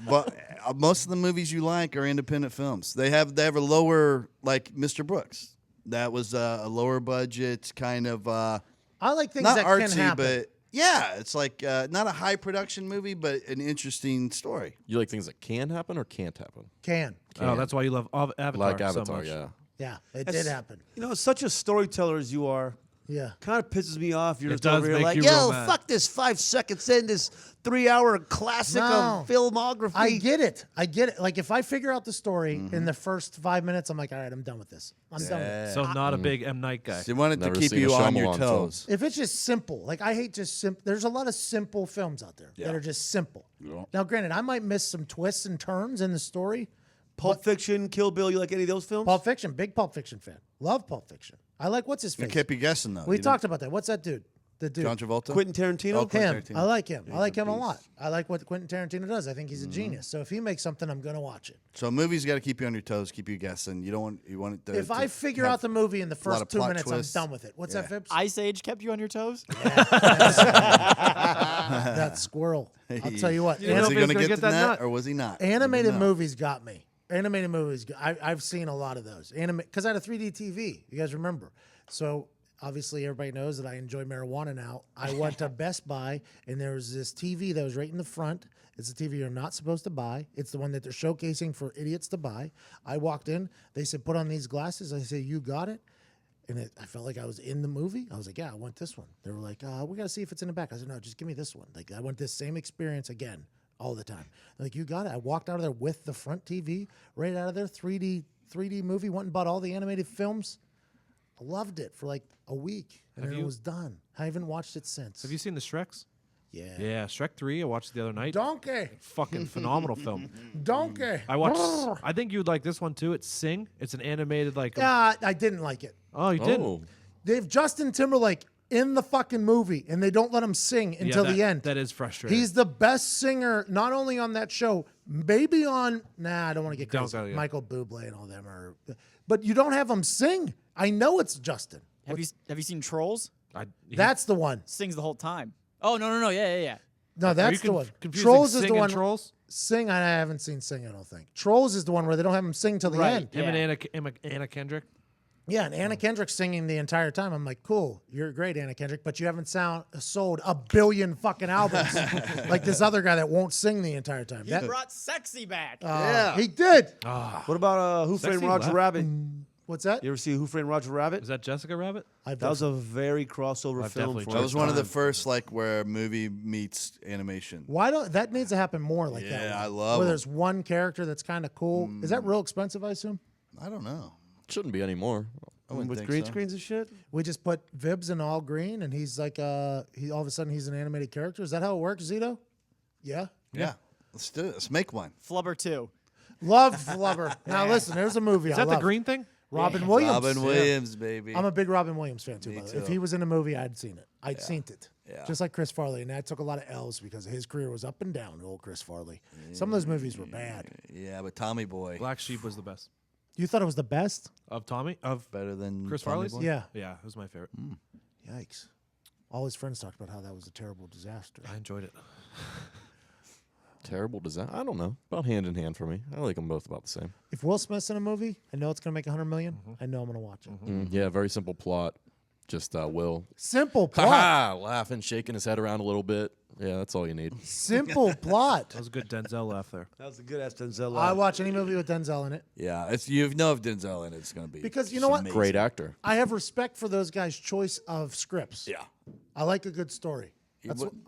But most of the movies you like are independent films. They have a lower, like Mr. Brooks. That was a lower budget kind of. I like things not that artsy, can happen. but yeah, it's like not a high production movie, but an interesting story. You like things that can happen or can't happen? Can. Oh, that's why you love Avatar Like Avatar, so much. yeah. Yeah, it did happen. You know, such a storyteller as you are. Yeah. Kind of pisses me off. You're It just over does here make like, you real yo, mad. fuck this 5 seconds in this 3-hour classic No. of filmography. I get it. Like if I figure out the story in the first 5 minutes, I'm like, all right, I'm done with this. I'm done with it. So not a big M. Night guy. They wanted to Never keep seen you a on your Shyamalan film. toes. If it's just simple, like I hate just simple. There's a lot of simple films out there that are just simple. Yeah. Now, granted, I might miss some twists and turns in the story. Pulp Fiction, Kill Bill, you like any of those films? Pulp Fiction, big Pulp Fiction fan. Love Pulp Fiction. I like what's his I face. kept you guessing though. We You talked about that. What's that dude? The dude. didn't- John Travolta. Quentin Tarantino? Oh, Quentin Him. Tarantino. I like him. I like He's a him a beast. lot. I like what Quentin Tarantino does. I think he's a genius. So if he makes something, I'm gonna watch it. So movies got to keep you on your toes, keep you guessing. You want it to. If I to figure have out the movie in the a lot first of 2 plot minutes, twists. I'm done with it. What's that, Phipps? Ice Age kept you on your toes? That squirrel. I'll tell you what. You know was if he he was going to gonna get get to that that, nut. or was he not? Animated No. movies got me. Animated movies. I've seen a lot of those. Because I had a 3D TV. You guys remember? So obviously everybody knows that I enjoy marijuana now. I went to Best Buy and there was this TV that was right in the front. It's a TV you're not supposed to buy. It's the one that they're showcasing for idiots to buy. I walked in. They said, put on these glasses. I said, you got it? And I felt like I was in the movie. I was like, yeah, I want this one. They were like, we got to see if it's in the back. I said, no, just give me this one. Like, I want this same experience again all the time. They're like, you got it. I walked out of there with the front TV, right out of there, 3D movie, went and bought all the animated films. I loved it for like a week, and then it was done. I haven't watched it since. Have you seen the Shreks? Yeah. Yeah, Shrek 3. I watched it the other night. Donkey. Fucking phenomenal film. Donkey. I watched. I think you'd like this one too. It's Sing. It's an animated like. Yeah, I didn't like it. Oh, you didn't. Oh, They have Justin Timberlake in the fucking movie, and they don't let him sing until the end. That is frustrating. He's the best singer, not only on that show, maybe on. Nah, I don't want to get Don't crazy. go, yeah. Michael Bublé and all them are, but you don't have him sing. I know it's Justin. Have you seen Trolls? That's the one. Sings the whole time. Oh no, yeah. No, Are that's you the one. confusing Trolls is Sing the and one. Trolls. Sing, I haven't seen Sing. I don't think. Trolls is the one where they don't have him sing till the Right. end. Him Yeah. and Anna Kendrick. Yeah, and Anna Kendrick singing the entire time. I'm like, cool, you're great, Anna Kendrick, but you haven't sold a billion fucking albums like this other guy that won't sing the entire time. He brought sexy back. Yeah. He did. What about Who Framed Sexy Roger left. Rabbit? What's that? You ever see Who Framed Roger Rabbit? Is that Jessica Rabbit? I've That was a very crossover I've film. definitely For That its was one of the time. first like where movie meets animation. Why don't that needs to happen more like that? Yeah, one, I love where 'em. there's one character that's kind of cool. Is that real expensive? I assume I don't know. shouldn't be anymore. I wouldn't With think green so. screens and shit? we just put Vibs in all green, and he's like he all of a sudden he's an animated character. Is that how it works, Zito? Yeah. Yeah, let's do it. Let's make one. Flubber 2. Love Flubber. Now listen, there's a movie Is I that the love. green thing? Robin Williams. Robin Yeah. Williams, baby. I'm a big Robin Williams fan too. Me By the way. If too. he was in a movie, I'd seen it. I'd seen it. Yeah. Just like Chris Farley, and that took a lot of L's because his career was up and down. Old Chris Farley. Some of those movies were bad. Yeah, but Tommy Boy Black Sheep was the best. You thought it was the best? Of Tommy? Of better than Chris Tommy Farley's? Boy? Yeah. Yeah, it was my favorite. Yikes! All his friends talked about how that was a terrible disaster. I enjoyed it. Terrible design. I don't know. About hand in hand for me. I like them both about the same. If Will Smith's in a movie, I know it's gonna make $100 million. I know I'm gonna watch it. Yeah, very simple plot. Just Will. Simple plot. Ha laughing, shaking his head around a little bit. Yeah, that's all you need. Simple plot. That was a good Denzel laugh there. That was a good ass Denzel. I watch any movie with Denzel in it Yeah, if Denzel in it, it's gonna be because you know what? amazing. Great actor. I have respect for those guys' choice of scripts. Yeah, I like a good story.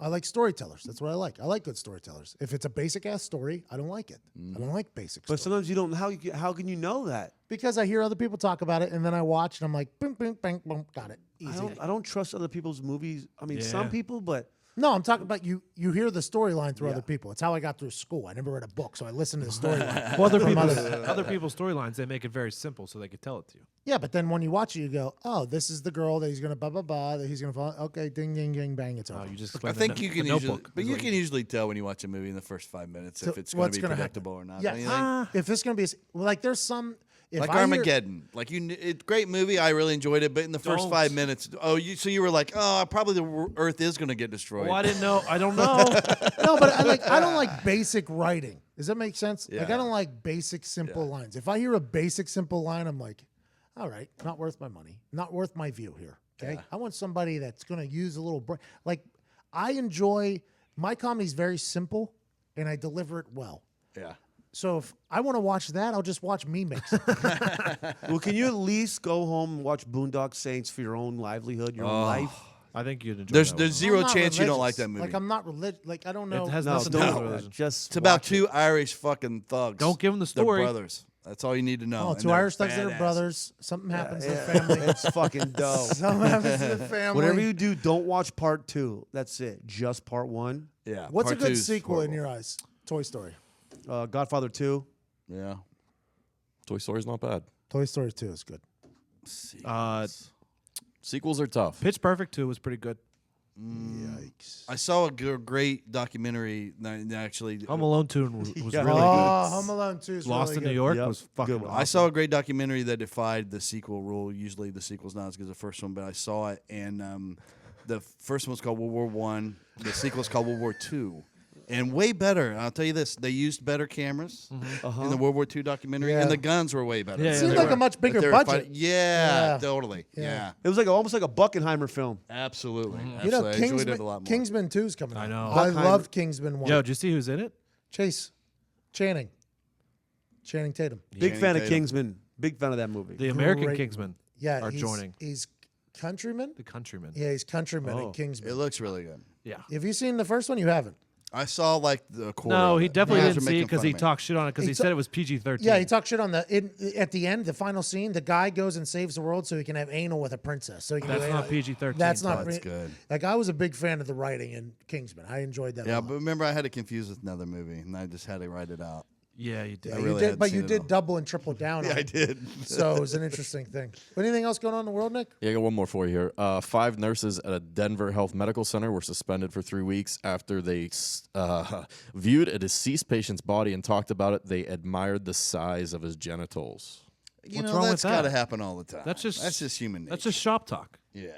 I like storytellers. That's what I like. I like good storytellers. If it's a basic ass story, I don't like it. I don't like basic But stories. sometimes you don't. How can you know that? Because I hear other people talk about it, and then I watch, and I'm like, boom, boom, bang, boom, got it. Easy. I don't trust other people's movies. I mean, some Yeah. people, but No, I'm talking about you. You hear the storyline through other people. It's how I got through school. I never read a book, so I listened to the storyline. Well, from other people's storylines, they make it very simple so they could tell it to you. Yeah, but then when you watch it, you go, "Oh, this is the girl that he's gonna blah blah blah. That he's gonna fall. Okay, ding ding ding bang. It's over." You just I explained think the, you the can usually, Notebook. but It's you like- can usually tell when you watch a movie in the first 5 minutes if So it's going what's to be gonna predictable happen. or not. Yeah, don't you think? if it's gonna be like there's some. if Like I hear- Armageddon. It's great movie. I really enjoyed it, but in the first Don't. 5 minutes, so you were like, oh, probably the Earth is going to get destroyed. Well, I didn't know. I don't know. No, but I don't like basic writing. Does that make sense? Like I Yeah. don't like basic simple lines. If I hear a basic simple line, I'm like, all right, not worth my money, not worth my view here. Okay, I want somebody that's going to use a little brain. Like I enjoy my comedy's very simple, and I deliver it well. Yeah. So if I want to watch that, I'll just watch me mix it. Well, can you at least go home and watch Boondock Saints for your own livelihood, your own life? I think you'd enjoy There's that there's one. zero I'm not chance you don't religious. like that movie. Like I'm not religious. Like I don't know. It has No, nothing to do with don't. religion. Just It's about watch two Irish fucking thugs. Don't give 'em the They're story. brothers. That's all you need to know. Oh, And two they're Irish thugs that are badass. brothers. Something happens to the Yeah, family. it's fucking dope. Something happens to the family. Whatever you do, don't watch part 2. That's it. Just part 1. Yeah. What's a part good two's sequel in horrible. your eyes? Toy Story. Godfather 2. Yeah. Toy Story's not bad. Toy Story 2 is good. Sequels are tough. Pitch Perfect 2 was pretty good. Yikes. I saw a great documentary. Actually, Home Alone 2 was Yeah. really Oh, good. Home Alone 2 is Lost really in good. New York Yep. was fucking Good one. awesome. I saw a great documentary that defied the sequel rule. Usually, the sequel's not as good as the first one, but I saw it, and the first one was called World War One. The sequel is called World War Two, and way better. I'll tell you this: they used better cameras in the World War II documentary, Yeah. and the guns were way better. Yeah, Seemed they like were. a much bigger They were budget. fighting- Yeah, Yeah. totally. Yeah. Yeah, It was like almost like a Buckenheimer film. absolutely. You know, Absolutely. I enjoyed it a lot more. Kingsman 2 is coming out. I know. I Buckheimer. loved Kingsman 1. Yo, did you see who's in it? Chase. Channing Tatum. Big Channing fan of Tatum. Kingsman. Big fan of that movie. The American Great. Kingsmen Yeah, are he's, joining. He's countryman? The Countrymen. Yeah, he's countryman Oh. in Kingsman. It looks really good. Yeah. Have you seen the first one? You haven't. I saw like the quarter. No, of he it. definitely You guys didn't are see it making because fun he of me. talked shit on it because He he ta- said it was PG-13. Yeah, he talked shit on at the end, the final scene. The guy goes and saves the world so he can have anal with a princess. So he can That's do not anal. PG-13. That's not. That's good. Like I was a big fan of the writing in Kingsman. I enjoyed that. a Yeah, lot. but remember, I had it confused with another movie, and I just had to write it out. Yeah, you did. Yeah, I you really did, hadn't but seen you it did all. double and triple down. Yeah, on I it. did. So it was an interesting thing. But anything else going on in the world, Nick? Yeah, I got one more for you here. 5 nurses at a Denver Health Medical Center were suspended for 3 weeks after they viewed a deceased patient's body and talked about it. They admired the size of his genitals. You What's know, wrong with that's got to that? happen all the time. That's just human nature. That's just shop talk. yeah.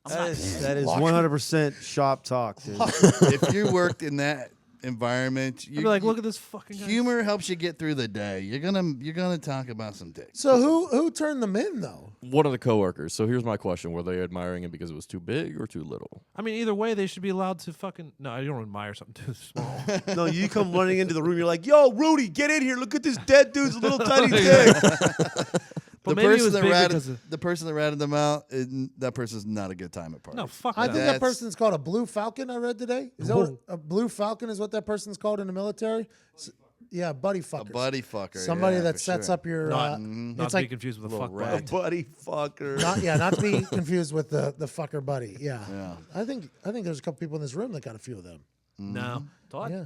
That is 100% shop talk, dude. If you worked in that environment, I'd be like, look at this fucking guy. humor helps you get through the day. You're gonna talk about some dicks. So who turned them in though? One of the coworkers. So here's my question: were they admiring it because it was too big or too little? I mean, either way, they should be allowed to fucking. No, I don't admire something too small. No, you come running into the room, you're like, yo, Rudy, get in here. Look at this dead dude's little tiny dick. But The maybe it person was that big ratted because of. the person that ratted them out, that person's not a good time at parties. No, fuck I that. think that That's- person's called a blue falcon. I read today. Is that what, a blue falcon is what that person's called in the military? Yeah, buddy a fucker. buddy fucker. Somebody yeah, that for sets sure. up your. Not it's to be like confused with a little fuck rat. buddy. Buddy fucker. not to be confused with the fucker buddy. Yeah. Yeah. I think there's a couple people in this room that got a few of them. No, Todd. Yeah.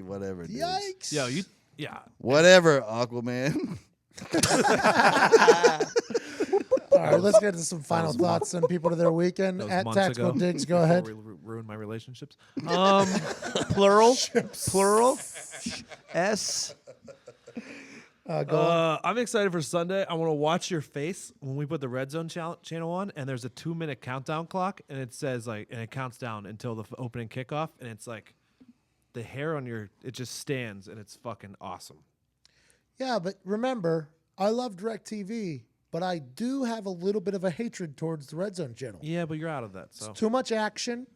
Whatever. dudes. Yikes. Yo, you. Yeah. Whatever, Aquaman. All right, let's get to some final thoughts. Send people to their weekend That was at months Tactical ago. Digs. Go ahead. Before we ruin my relationships. Plural? Plural? S? I'm excited for Sunday. I want to watch your face when we put the Red Zone channel on, and there's a 2-minute countdown clock, and it says and it counts down until the opening kickoff, and it's like the hair on it just stands, and it's fucking awesome. Yeah, but remember, I love DirecTV, but I do have a little bit of a hatred towards the Red Zone channel. Yeah, but you're out of that. So Too much action,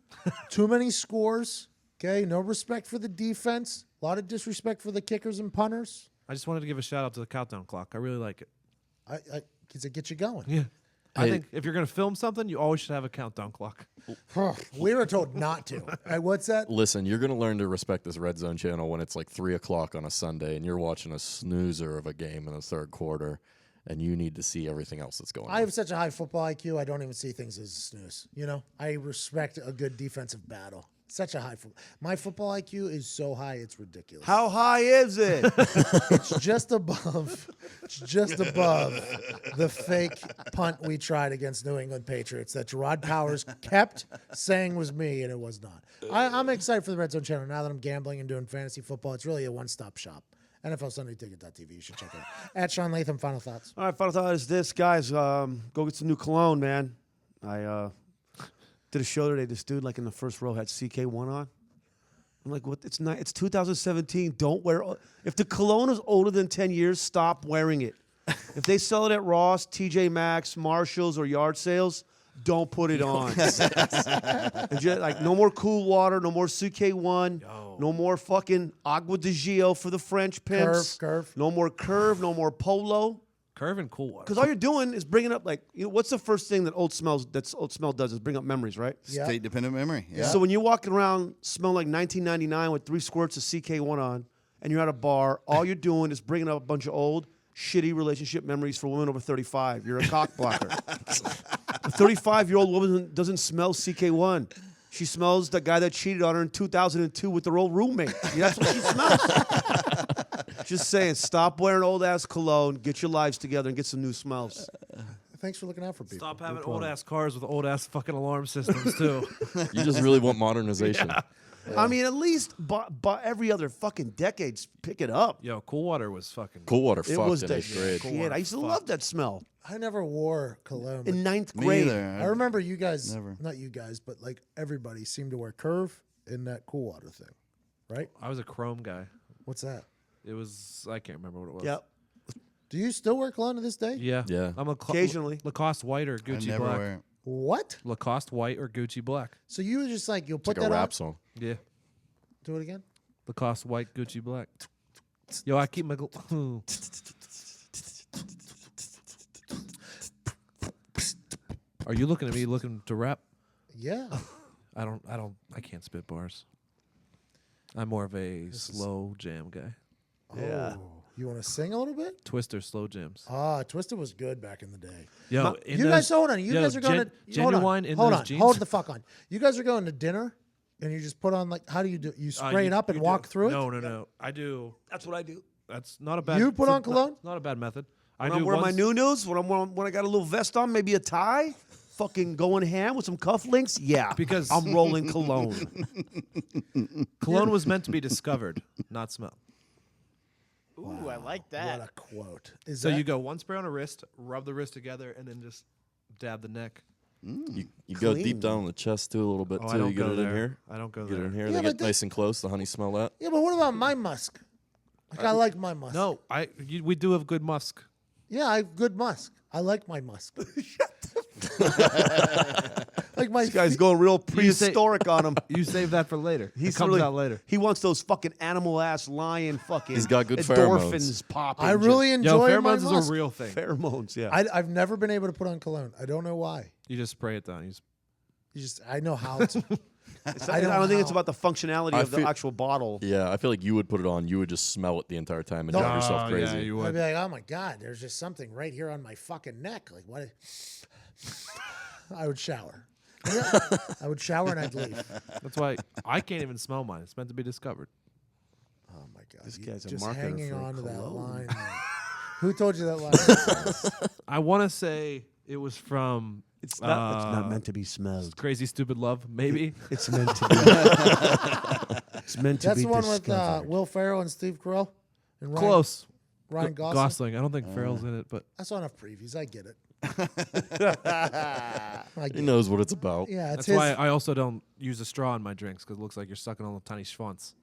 too many scores. Okay, no respect for the defense, a lot of disrespect for the kickers and punters. I just wanted to give a shout out to the countdown clock. I really like it. Because it gets you going. Yeah. I Hey. think if you're gonna film something, you always should have a countdown clock. We were told not to. What's that? Listen, you're going to learn to respect this Red Zone channel when it's like 3 o'clock on a Sunday and you're watching a snoozer of a game in the third quarter and you need to see everything else that's going I on. have such a high football IQ, I don't even see things as a snooze. You know, I respect a good defensive battle. Such a high football. My football IQ is so high, it's ridiculous. How high is it? It's just above. It's just above the fake punt we tried against New England Patriots that Jerrod Powers kept saying was me, and it was not. I'm excited for the Red Zone channel now that I'm gambling and doing fantasy football. It's really a one-stop shop. NFLSundayTicket.tv. You should check it out. At Sean Latham, final thoughts. All right, final thought is this, guys. Go get some new cologne, man. I did a show today. This dude, like in the first row, had CK1 on. I'm like, what? It's not. It's 2017. Don't wear. If the cologne is older than 10 years, stop wearing it. If they sell it at Ross, TJ Maxx, Marshalls, or yard sales, don't put it on. And just, like, no more Cool Water, no more CK1, no more fucking Agua de Gio for the French pimps. Curve. No more Curve, no more Polo. Curve and Cool Water. Because all you're doing is bringing up, like, what's the first thing that Old Smell does is bring up memories, right? Yeah. State-dependent memory. Yeah. So when you're walking around smelling like 1999 with 3 squirts of CK1 on, and you're at a bar, all you're doing is bringing up a bunch of old, shitty relationship memories for women over 35. You're a cock blocker. A 35-year-old woman doesn't smell CK1. She smells the guy that cheated on her in 2002 with their old roommate. That's what she smells. Just saying, stop wearing old-ass cologne, get your lives together, and get some new smells. Thanks for looking out for people. Stop having old-ass cars with old-ass fucking alarm systems, too. You just really want modernization. Yeah. I mean, at least every other fucking decade, pick it up. Yo, Cool Water was fucking... Cool Water It fucked was in the 8th grade. shit. I used to love that smell. I never wore cologne. In 9th Me grade. either. I remember you guys, Never. not you guys, but like everybody seemed to wear Curve in that Cool Water thing, right? I was a Chrome guy. What's that? It was... I can't remember what it was. Yep. Do you still wear cologne to this day? Yeah. Yeah. I'm Occasionally. Lacoste White or I Gucci never Black. wear it. What? Lacoste White or Gucci Black. So you were just like, you'll It's put like a that rap on? song. Yeah. Do it again? Lacoste White, Gucci Black. Yo, I keep my... Are you looking at me looking to rap? Yeah. I can't spit bars. I'm more of a slow jam guy. Yeah. Oh, you want to sing a little bit? Twister, slow jams. Twisted was good back in the day. Yo, You guys, hold on. You guys are going to Genuine in hold those on. jeans. Hold the fuck on. You guys are going to dinner, and you just put on like, how do you do? You spray it up and walk through it. No. I do. That's what I do. That's not a bad. You put on it's not- cologne? Not a bad method. When I I'm do wearing my once- new-news, when I got a little vest on, maybe a tie, fucking going ham with some cufflinks, yeah. Because- I'm rolling cologne. Cologne was meant to be discovered, not smell. Ooh, I like What that. a quote. Is So that, you go one spray on a wrist, rub the wrist together, and then just dab the neck. You go Clean. deep down in the chest too a little bit Oh, too. I don't You get go it there. in here. I don't go Get it there. in here. Yeah, They but get nice and close. The honey smell that. Yeah, but what about my musk? Like, I like my musk. No, we do have good musk. Yeah, I have good musk. I like my musk. Like my This guy's going real You say- prehistoric on him. You save that for later. He's it comes really- out later. He wants those fucking animal-ass lion fucking He's got good endorphins pheromones. popping. I really Yo, enjoy my pheromones is musk. a real thing. Pheromones, yeah. I've never been able to put on cologne. I don't know why. You just spray it down. I know how to. I don't think it's how- about the functionality I of the feel- actual bottle. Yeah, I feel like you would put it on. You would just smell it the entire time and No. drive yourself Oh, crazy. yeah, you I'd would. be like, oh my God, there's just something right here on my fucking neck. Like, what? I would shower. Yeah, I would shower and I'd leave. That's why I can't even smell mine. It's meant to be discovered. Oh my God. This you guy's a just marketer hanging for on to that cologne. line. Man. Who told you that line? I want to say it was from It's not meant to be smelled. Crazy Stupid Love, maybe. It's meant to be. It's meant to That's be the one with discovered. Will Ferrell and Steve Carell. And Ryan, Close. Ryan Gosling. Gosling. I don't think Farrell's in it, but I saw enough previews. I get it. I He get it. knows what it's about. Yeah, it's that's his. why I also don't use a straw in my drinks because it looks like you're sucking on a tiny schwanz.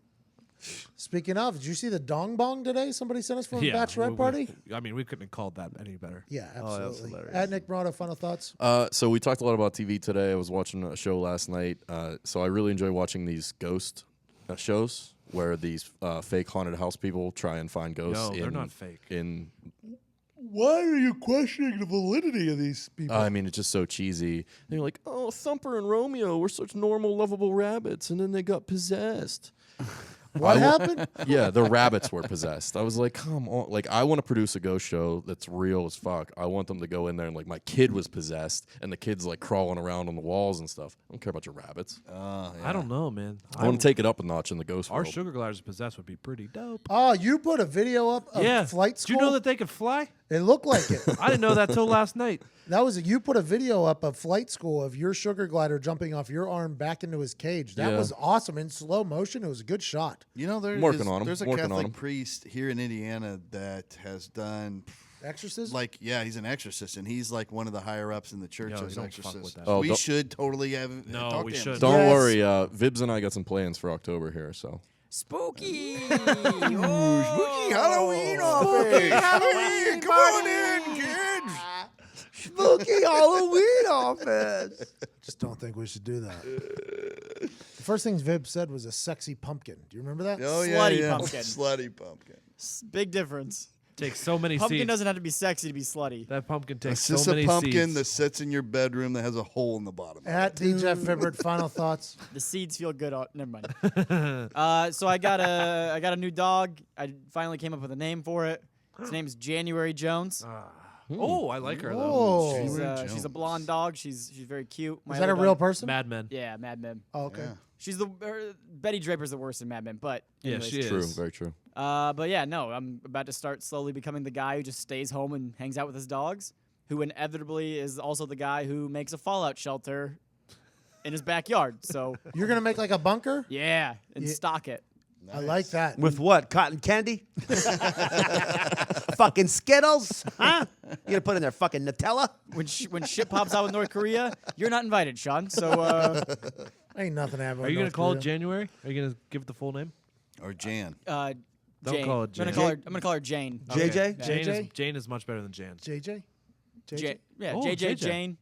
Speaking of, did you see the dong bong today? Somebody sent us from a bachelorette party. I mean, we couldn't have called that any better. Yeah, Oh, that's absolutely. hilarious. At Nick Morado, final thoughts. So we talked a lot about TV today. I was watching a show last night. So I really enjoy watching these ghost shows where these fake haunted house people try and find ghosts. No, they're not fake. In Why are you questioning the validity of these people? I mean, it's just so cheesy. And you're like, oh, Thumper and Romeo were such normal, lovable rabbits, and then they got possessed. What happened? Yeah, the rabbits were possessed. I was like, come on. Like, I want to produce a ghost show that's real as fuck. I want them to go in there and, like, my kid was possessed, and the kid's, like, crawling around on the walls and stuff. I don't care about your rabbits. I don't know, man. I want to take it up a notch in the ghost Our world. sugar gliders possessed would be pretty dope. Oh, you put a video up of Yeah. flight Do school? you know that they could fly? It looked like it. I didn't know that till last night. That was you put a video up of flight school of your sugar glider jumping off your arm back into his cage. That Yeah. was awesome in slow motion. It was a good shot. fucked. You know, I'm working on 'em. there's a Working on Catholic 'em. priest here in Indiana that has done, Exorcism? he's an exorcist, and he's like one of the higher ups in the church Yo, as you don't fuck exorcist. with that. Oh, We don't- should totally have. No, talk we to him. shouldn't. Don't Yes. worry, Vibs and I got some plans for October here, so. Spooky. Spooky Halloween office. Come on in, kids. Spooky Halloween office. Just don't think we should do that. The first thing Vib said was a sexy pumpkin. Do you remember that? Oh yeah, Slutty yeah. pumpkin. Slutty pumpkin. Big difference. Takes so many Pumpkin seats. doesn't have to be sexy to be slutty. That pumpkin It's takes just so a many pumpkin seats. that sits in your bedroom that has a hole in the bottom. At DJ Fibbert, final thoughts. The seeds feel good. Never mind. So I got a new dog. I finally came up with a name for it. His name's January Jones. Oh, I like her though. Oh. She's a blonde dog. She's very cute. My Is that a other real dog- person? Mad Men. Yeah, Mad Men. Oh, okay. Yeah. She's Betty Draper's the worst in Mad Men, but Yeah, anyways. she is. True, very true. But yeah, no, I'm about to start slowly becoming the guy who just stays home and hangs out with his dogs, who inevitably is also the guy who makes a fallout shelter in his backyard. So You're going to make like a bunker? yeah, and Yeah. stock it. I like that. With what? Cotton candy? Fucking Skittles? Huh? You gonna put in there fucking Nutella? When shit pops out with North Korea, you're not invited, Sean. So Ain't nothing happening. Are you gonna call it January? Are you gonna give it the full name? Or Jan. Don't Jane. call it I'm Jane. gonna call her Jane. JJ? JJ? Jane is much better than Jan. JJ? Yeah, Oh, JJ, JJ. Jane.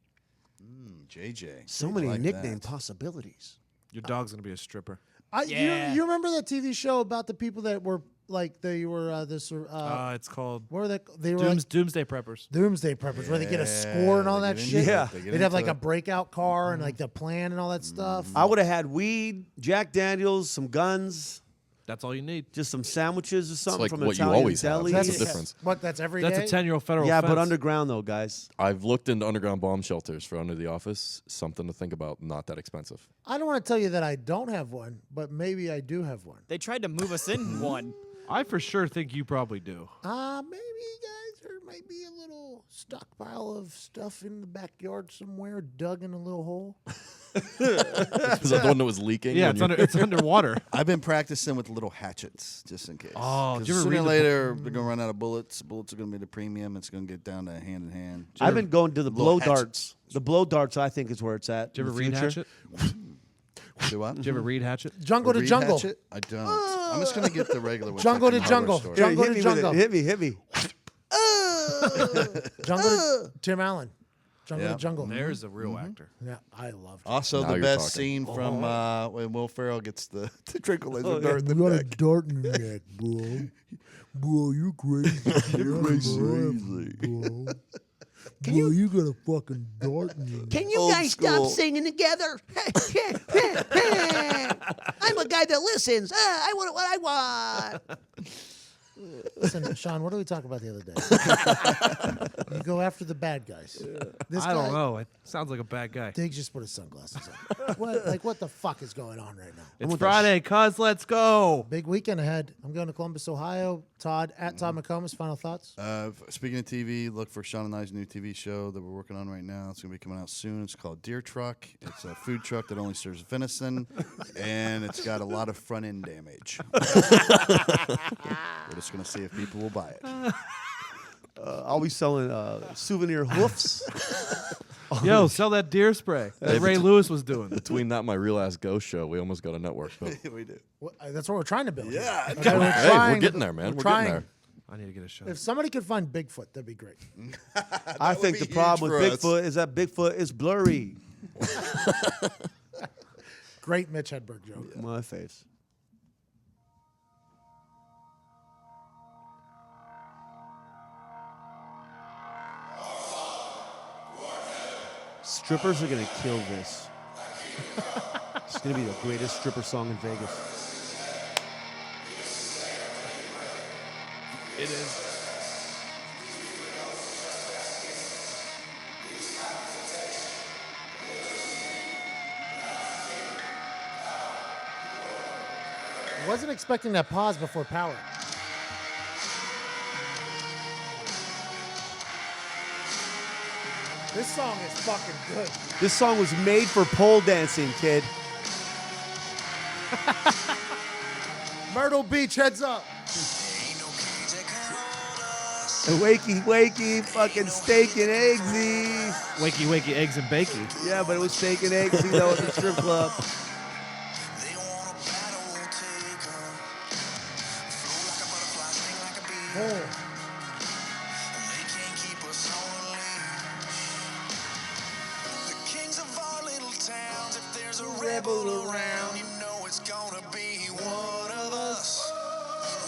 JJ. So many like nickname that. possibilities. Your dog's gonna be a stripper. Yeah. You remember that TV show about the people that were like they were It's called what were they were like Doomsday Preppers. Doomsday Preppers where they get a score and all they that get shit. into Yeah. it. They get They'd have into like a it. breakout car and like the plan and all that stuff. I would have had weed, Jack Daniels, some guns, That's all you need. just some sandwiches or something like from what you Italian always have. deli. That's That's the difference. What? That's every day. That's a 10-year-old federal Yeah, offense. but underground though, guys. I've looked into underground bomb shelters for under the office. Something to think about. Not that expensive. I don't want to tell you that I don't have one, but maybe I do have one. They tried to move us in one. I for sure think you probably do. Maybe guys, there might be a little stockpile of stuff in the backyard somewhere, dug in a little hole. Is that the one that was leaking? Yeah, when it's underwater. I've been practicing with little hatchets just in case. Oh, 'Cause did you ever sooner or read the later we're gonna run out of bullets. Bullets are gonna be the premium. It's gonna get down to hand in hand. I've been going to the Little blow hatchets. darts. The blow darts, I think, is where it's at. Did you in ever the read future. Hatchet? Do what? Did you ever read Hatchet? Jungle to Reed jungle. Hatchet? I don't. I'm just gonna get the regular one. Jungle from to the hardware jungle. store. Here, Jungle hit to me jungle. with it. Hit me. Jungle to Tim Allen. Jungle Yeah. to jungle. There's a real actor. Yeah, I loved it. Also, Now the you're best talking. scene from when Will Ferrell gets the tranquilizer Oh, dart in the You got a neck. dart in your neck, bro. Bro, you crazy. You're crazy. Bro. Bro, you got a fucking dart in your neck. Can you Old guys school. stop singing together? I'm a guy that listens. I want what I want. Listen, Sean, what did we talk about the other day? You go after the bad guys. This I don't guy- know. It sounds like a bad guy. Diggs just put his sunglasses on. What the fuck is going on right now? It's Friday, cuz. Let's go. Big weekend ahead. I'm going to Columbus, Ohio. Todd, at Todd Mm-hmm. McComas, final thoughts? Speaking of TV, look for Sean and I's new TV show that we're working on right now. It's going to be coming out soon. It's called Deer Truck. It's a food truck that only serves venison, and it's got a lot of front end damage. We're just going to see if people will buy it. I'll be selling souvenir hoofs. Yo, sell that deer spray that Ray Lewis was doing. Between that and my Real Ass Ghost show, we almost got a network. But We do. That's what we're trying to build. Yeah. Okay, hey, we're trying- getting there, man. we're We're trying. getting there. I need to get a show. If somebody could find Bigfoot, that'd be great. I would think be the problem with huge for us. Bigfoot is that Bigfoot is blurry. Great Mitch Hedberg joke. My face. Strippers are gonna kill this. It's gonna be the greatest stripper song in Vegas. It is. I wasn't expecting that pause before power. This song is fucking good. This song was made for pole dancing, kid. Myrtle Beach, heads up. Wakey, fucking steak and eggsy. Wakey, eggs and bakey. Yeah, but it was steak and eggsy though at the strip club. Rebel around, you know it's gonna be one of us.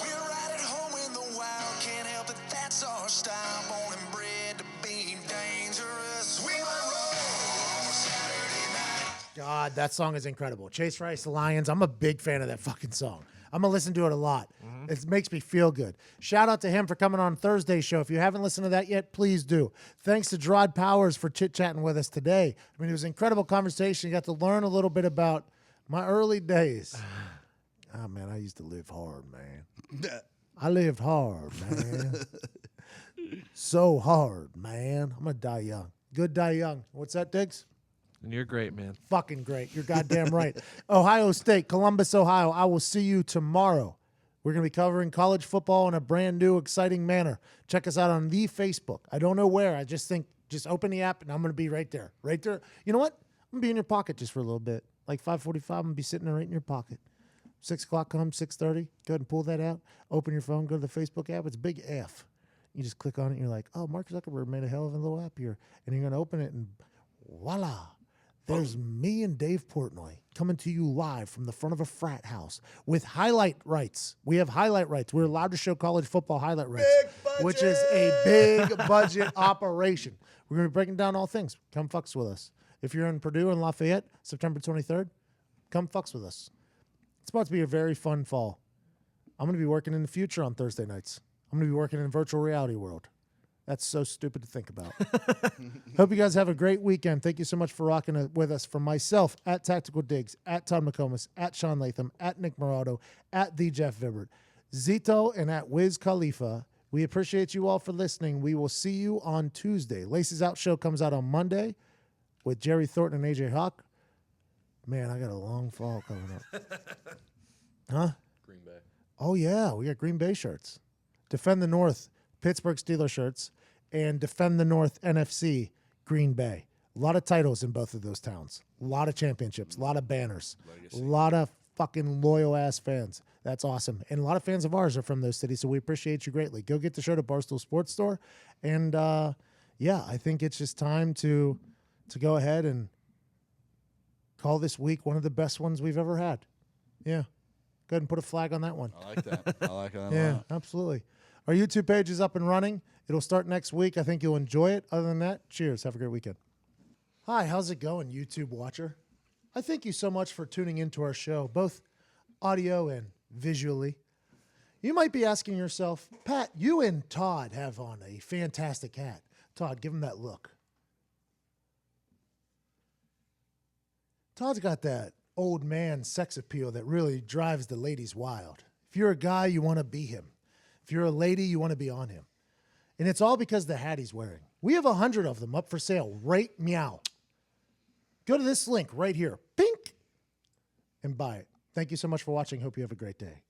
We're right at home in the wild, can't help it, that's our style. Born and bred to be dangerous. We might roll on a Saturday night. God, that song is incredible. Chase Rice Lions. I'm a big fan of that fucking song. I'm gonna listen to it a lot. It makes me feel good. Shout out to him for coming on Thursday's show. If you haven't listened to that yet, please do. Thanks to Jerrod Powers for chit-chatting with us today. I mean, it was an incredible conversation. You got to learn a little bit about my early days. Oh, man, I used to live hard, man. I lived hard, man. So hard, man. I'm gonna die young. Good die young. What's that, Diggs? And you're great, man. Fucking great. You're goddamn right. Ohio State, Columbus, Ohio. I will see you tomorrow. We're going to be covering college football in a brand new, exciting manner. Check us out on the Facebook. I don't know where. I just think just open the app and I'm going to be right there. Right there. You know what? I'm going to be in your pocket just for a little bit. Like 5:45, I'm going to be sitting there right in your pocket. 6 o'clock comes, 6:30. Go ahead and pull that out. Open your phone. Go to the Facebook app. It's big F. You just click on it and you're like, oh, Mark Zuckerberg made a hell of a little app here. And you're going to open it and voila. There's me and Dave Portnoy coming to you live from the front of a frat house with highlight rights. We have highlight rights. We're allowed to show college football highlight rights, which is a big budget operation. We're going to be breaking down all things. Come fucks with us. If you're in Purdue and Lafayette, September 23rd, come fucks with us. It's about to be a very fun fall. I'm going to be working in the future on Thursday nights. I'm going to be working in virtual reality world. That's so stupid to think about. Hope you guys have a great weekend. Thank you so much for rocking it with us. From myself, at Tactical Diggs, at Todd McComas, at Sean Latham, at Nick Morado, at the Jeff Vibbert, Zito, and at Wiz Khalifa. We appreciate you all for listening. We will see you on Tuesday. Laces Out show comes out on Monday with Jerry Thornton and AJ Hawk. Man, I got a long fall coming up. Huh? Green Bay. Oh, yeah. We got Green Bay shirts. Defend the North, Pittsburgh Steelers shirts, and Defend the North NFC, Green Bay. A lot of titles in both of those towns. A lot of championships, a lot of banners, a lot of fucking loyal-ass fans. That's awesome. And a lot of fans of ours are from those cities, so we appreciate you greatly. Go get the shirt at Barstool Sports Store. And, yeah, I think it's just time to go ahead and call this week one of the best ones we've ever had. Yeah. Go ahead and put a flag on that one. I like that. I like that a Yeah, lot. absolutely. Our YouTube page is up and running. It'll start next week. I think you'll enjoy it. Other than that, cheers. Have a great weekend. Hi, how's it going, YouTube watcher? I thank you so much for tuning into our show, both audio and visually. You might be asking yourself, Pat, you and Todd have on a fantastic hat. Todd, give him that look. Todd's got that old man sex appeal that really drives the ladies wild. If you're a guy, you want to be him. If you're a lady, you want to be on him. And it's all because of the hat he's wearing. We have 100 of them up for sale right meow. Go to this link right here, pink, and buy it. Thank you so much for watching. Hope you have a great day.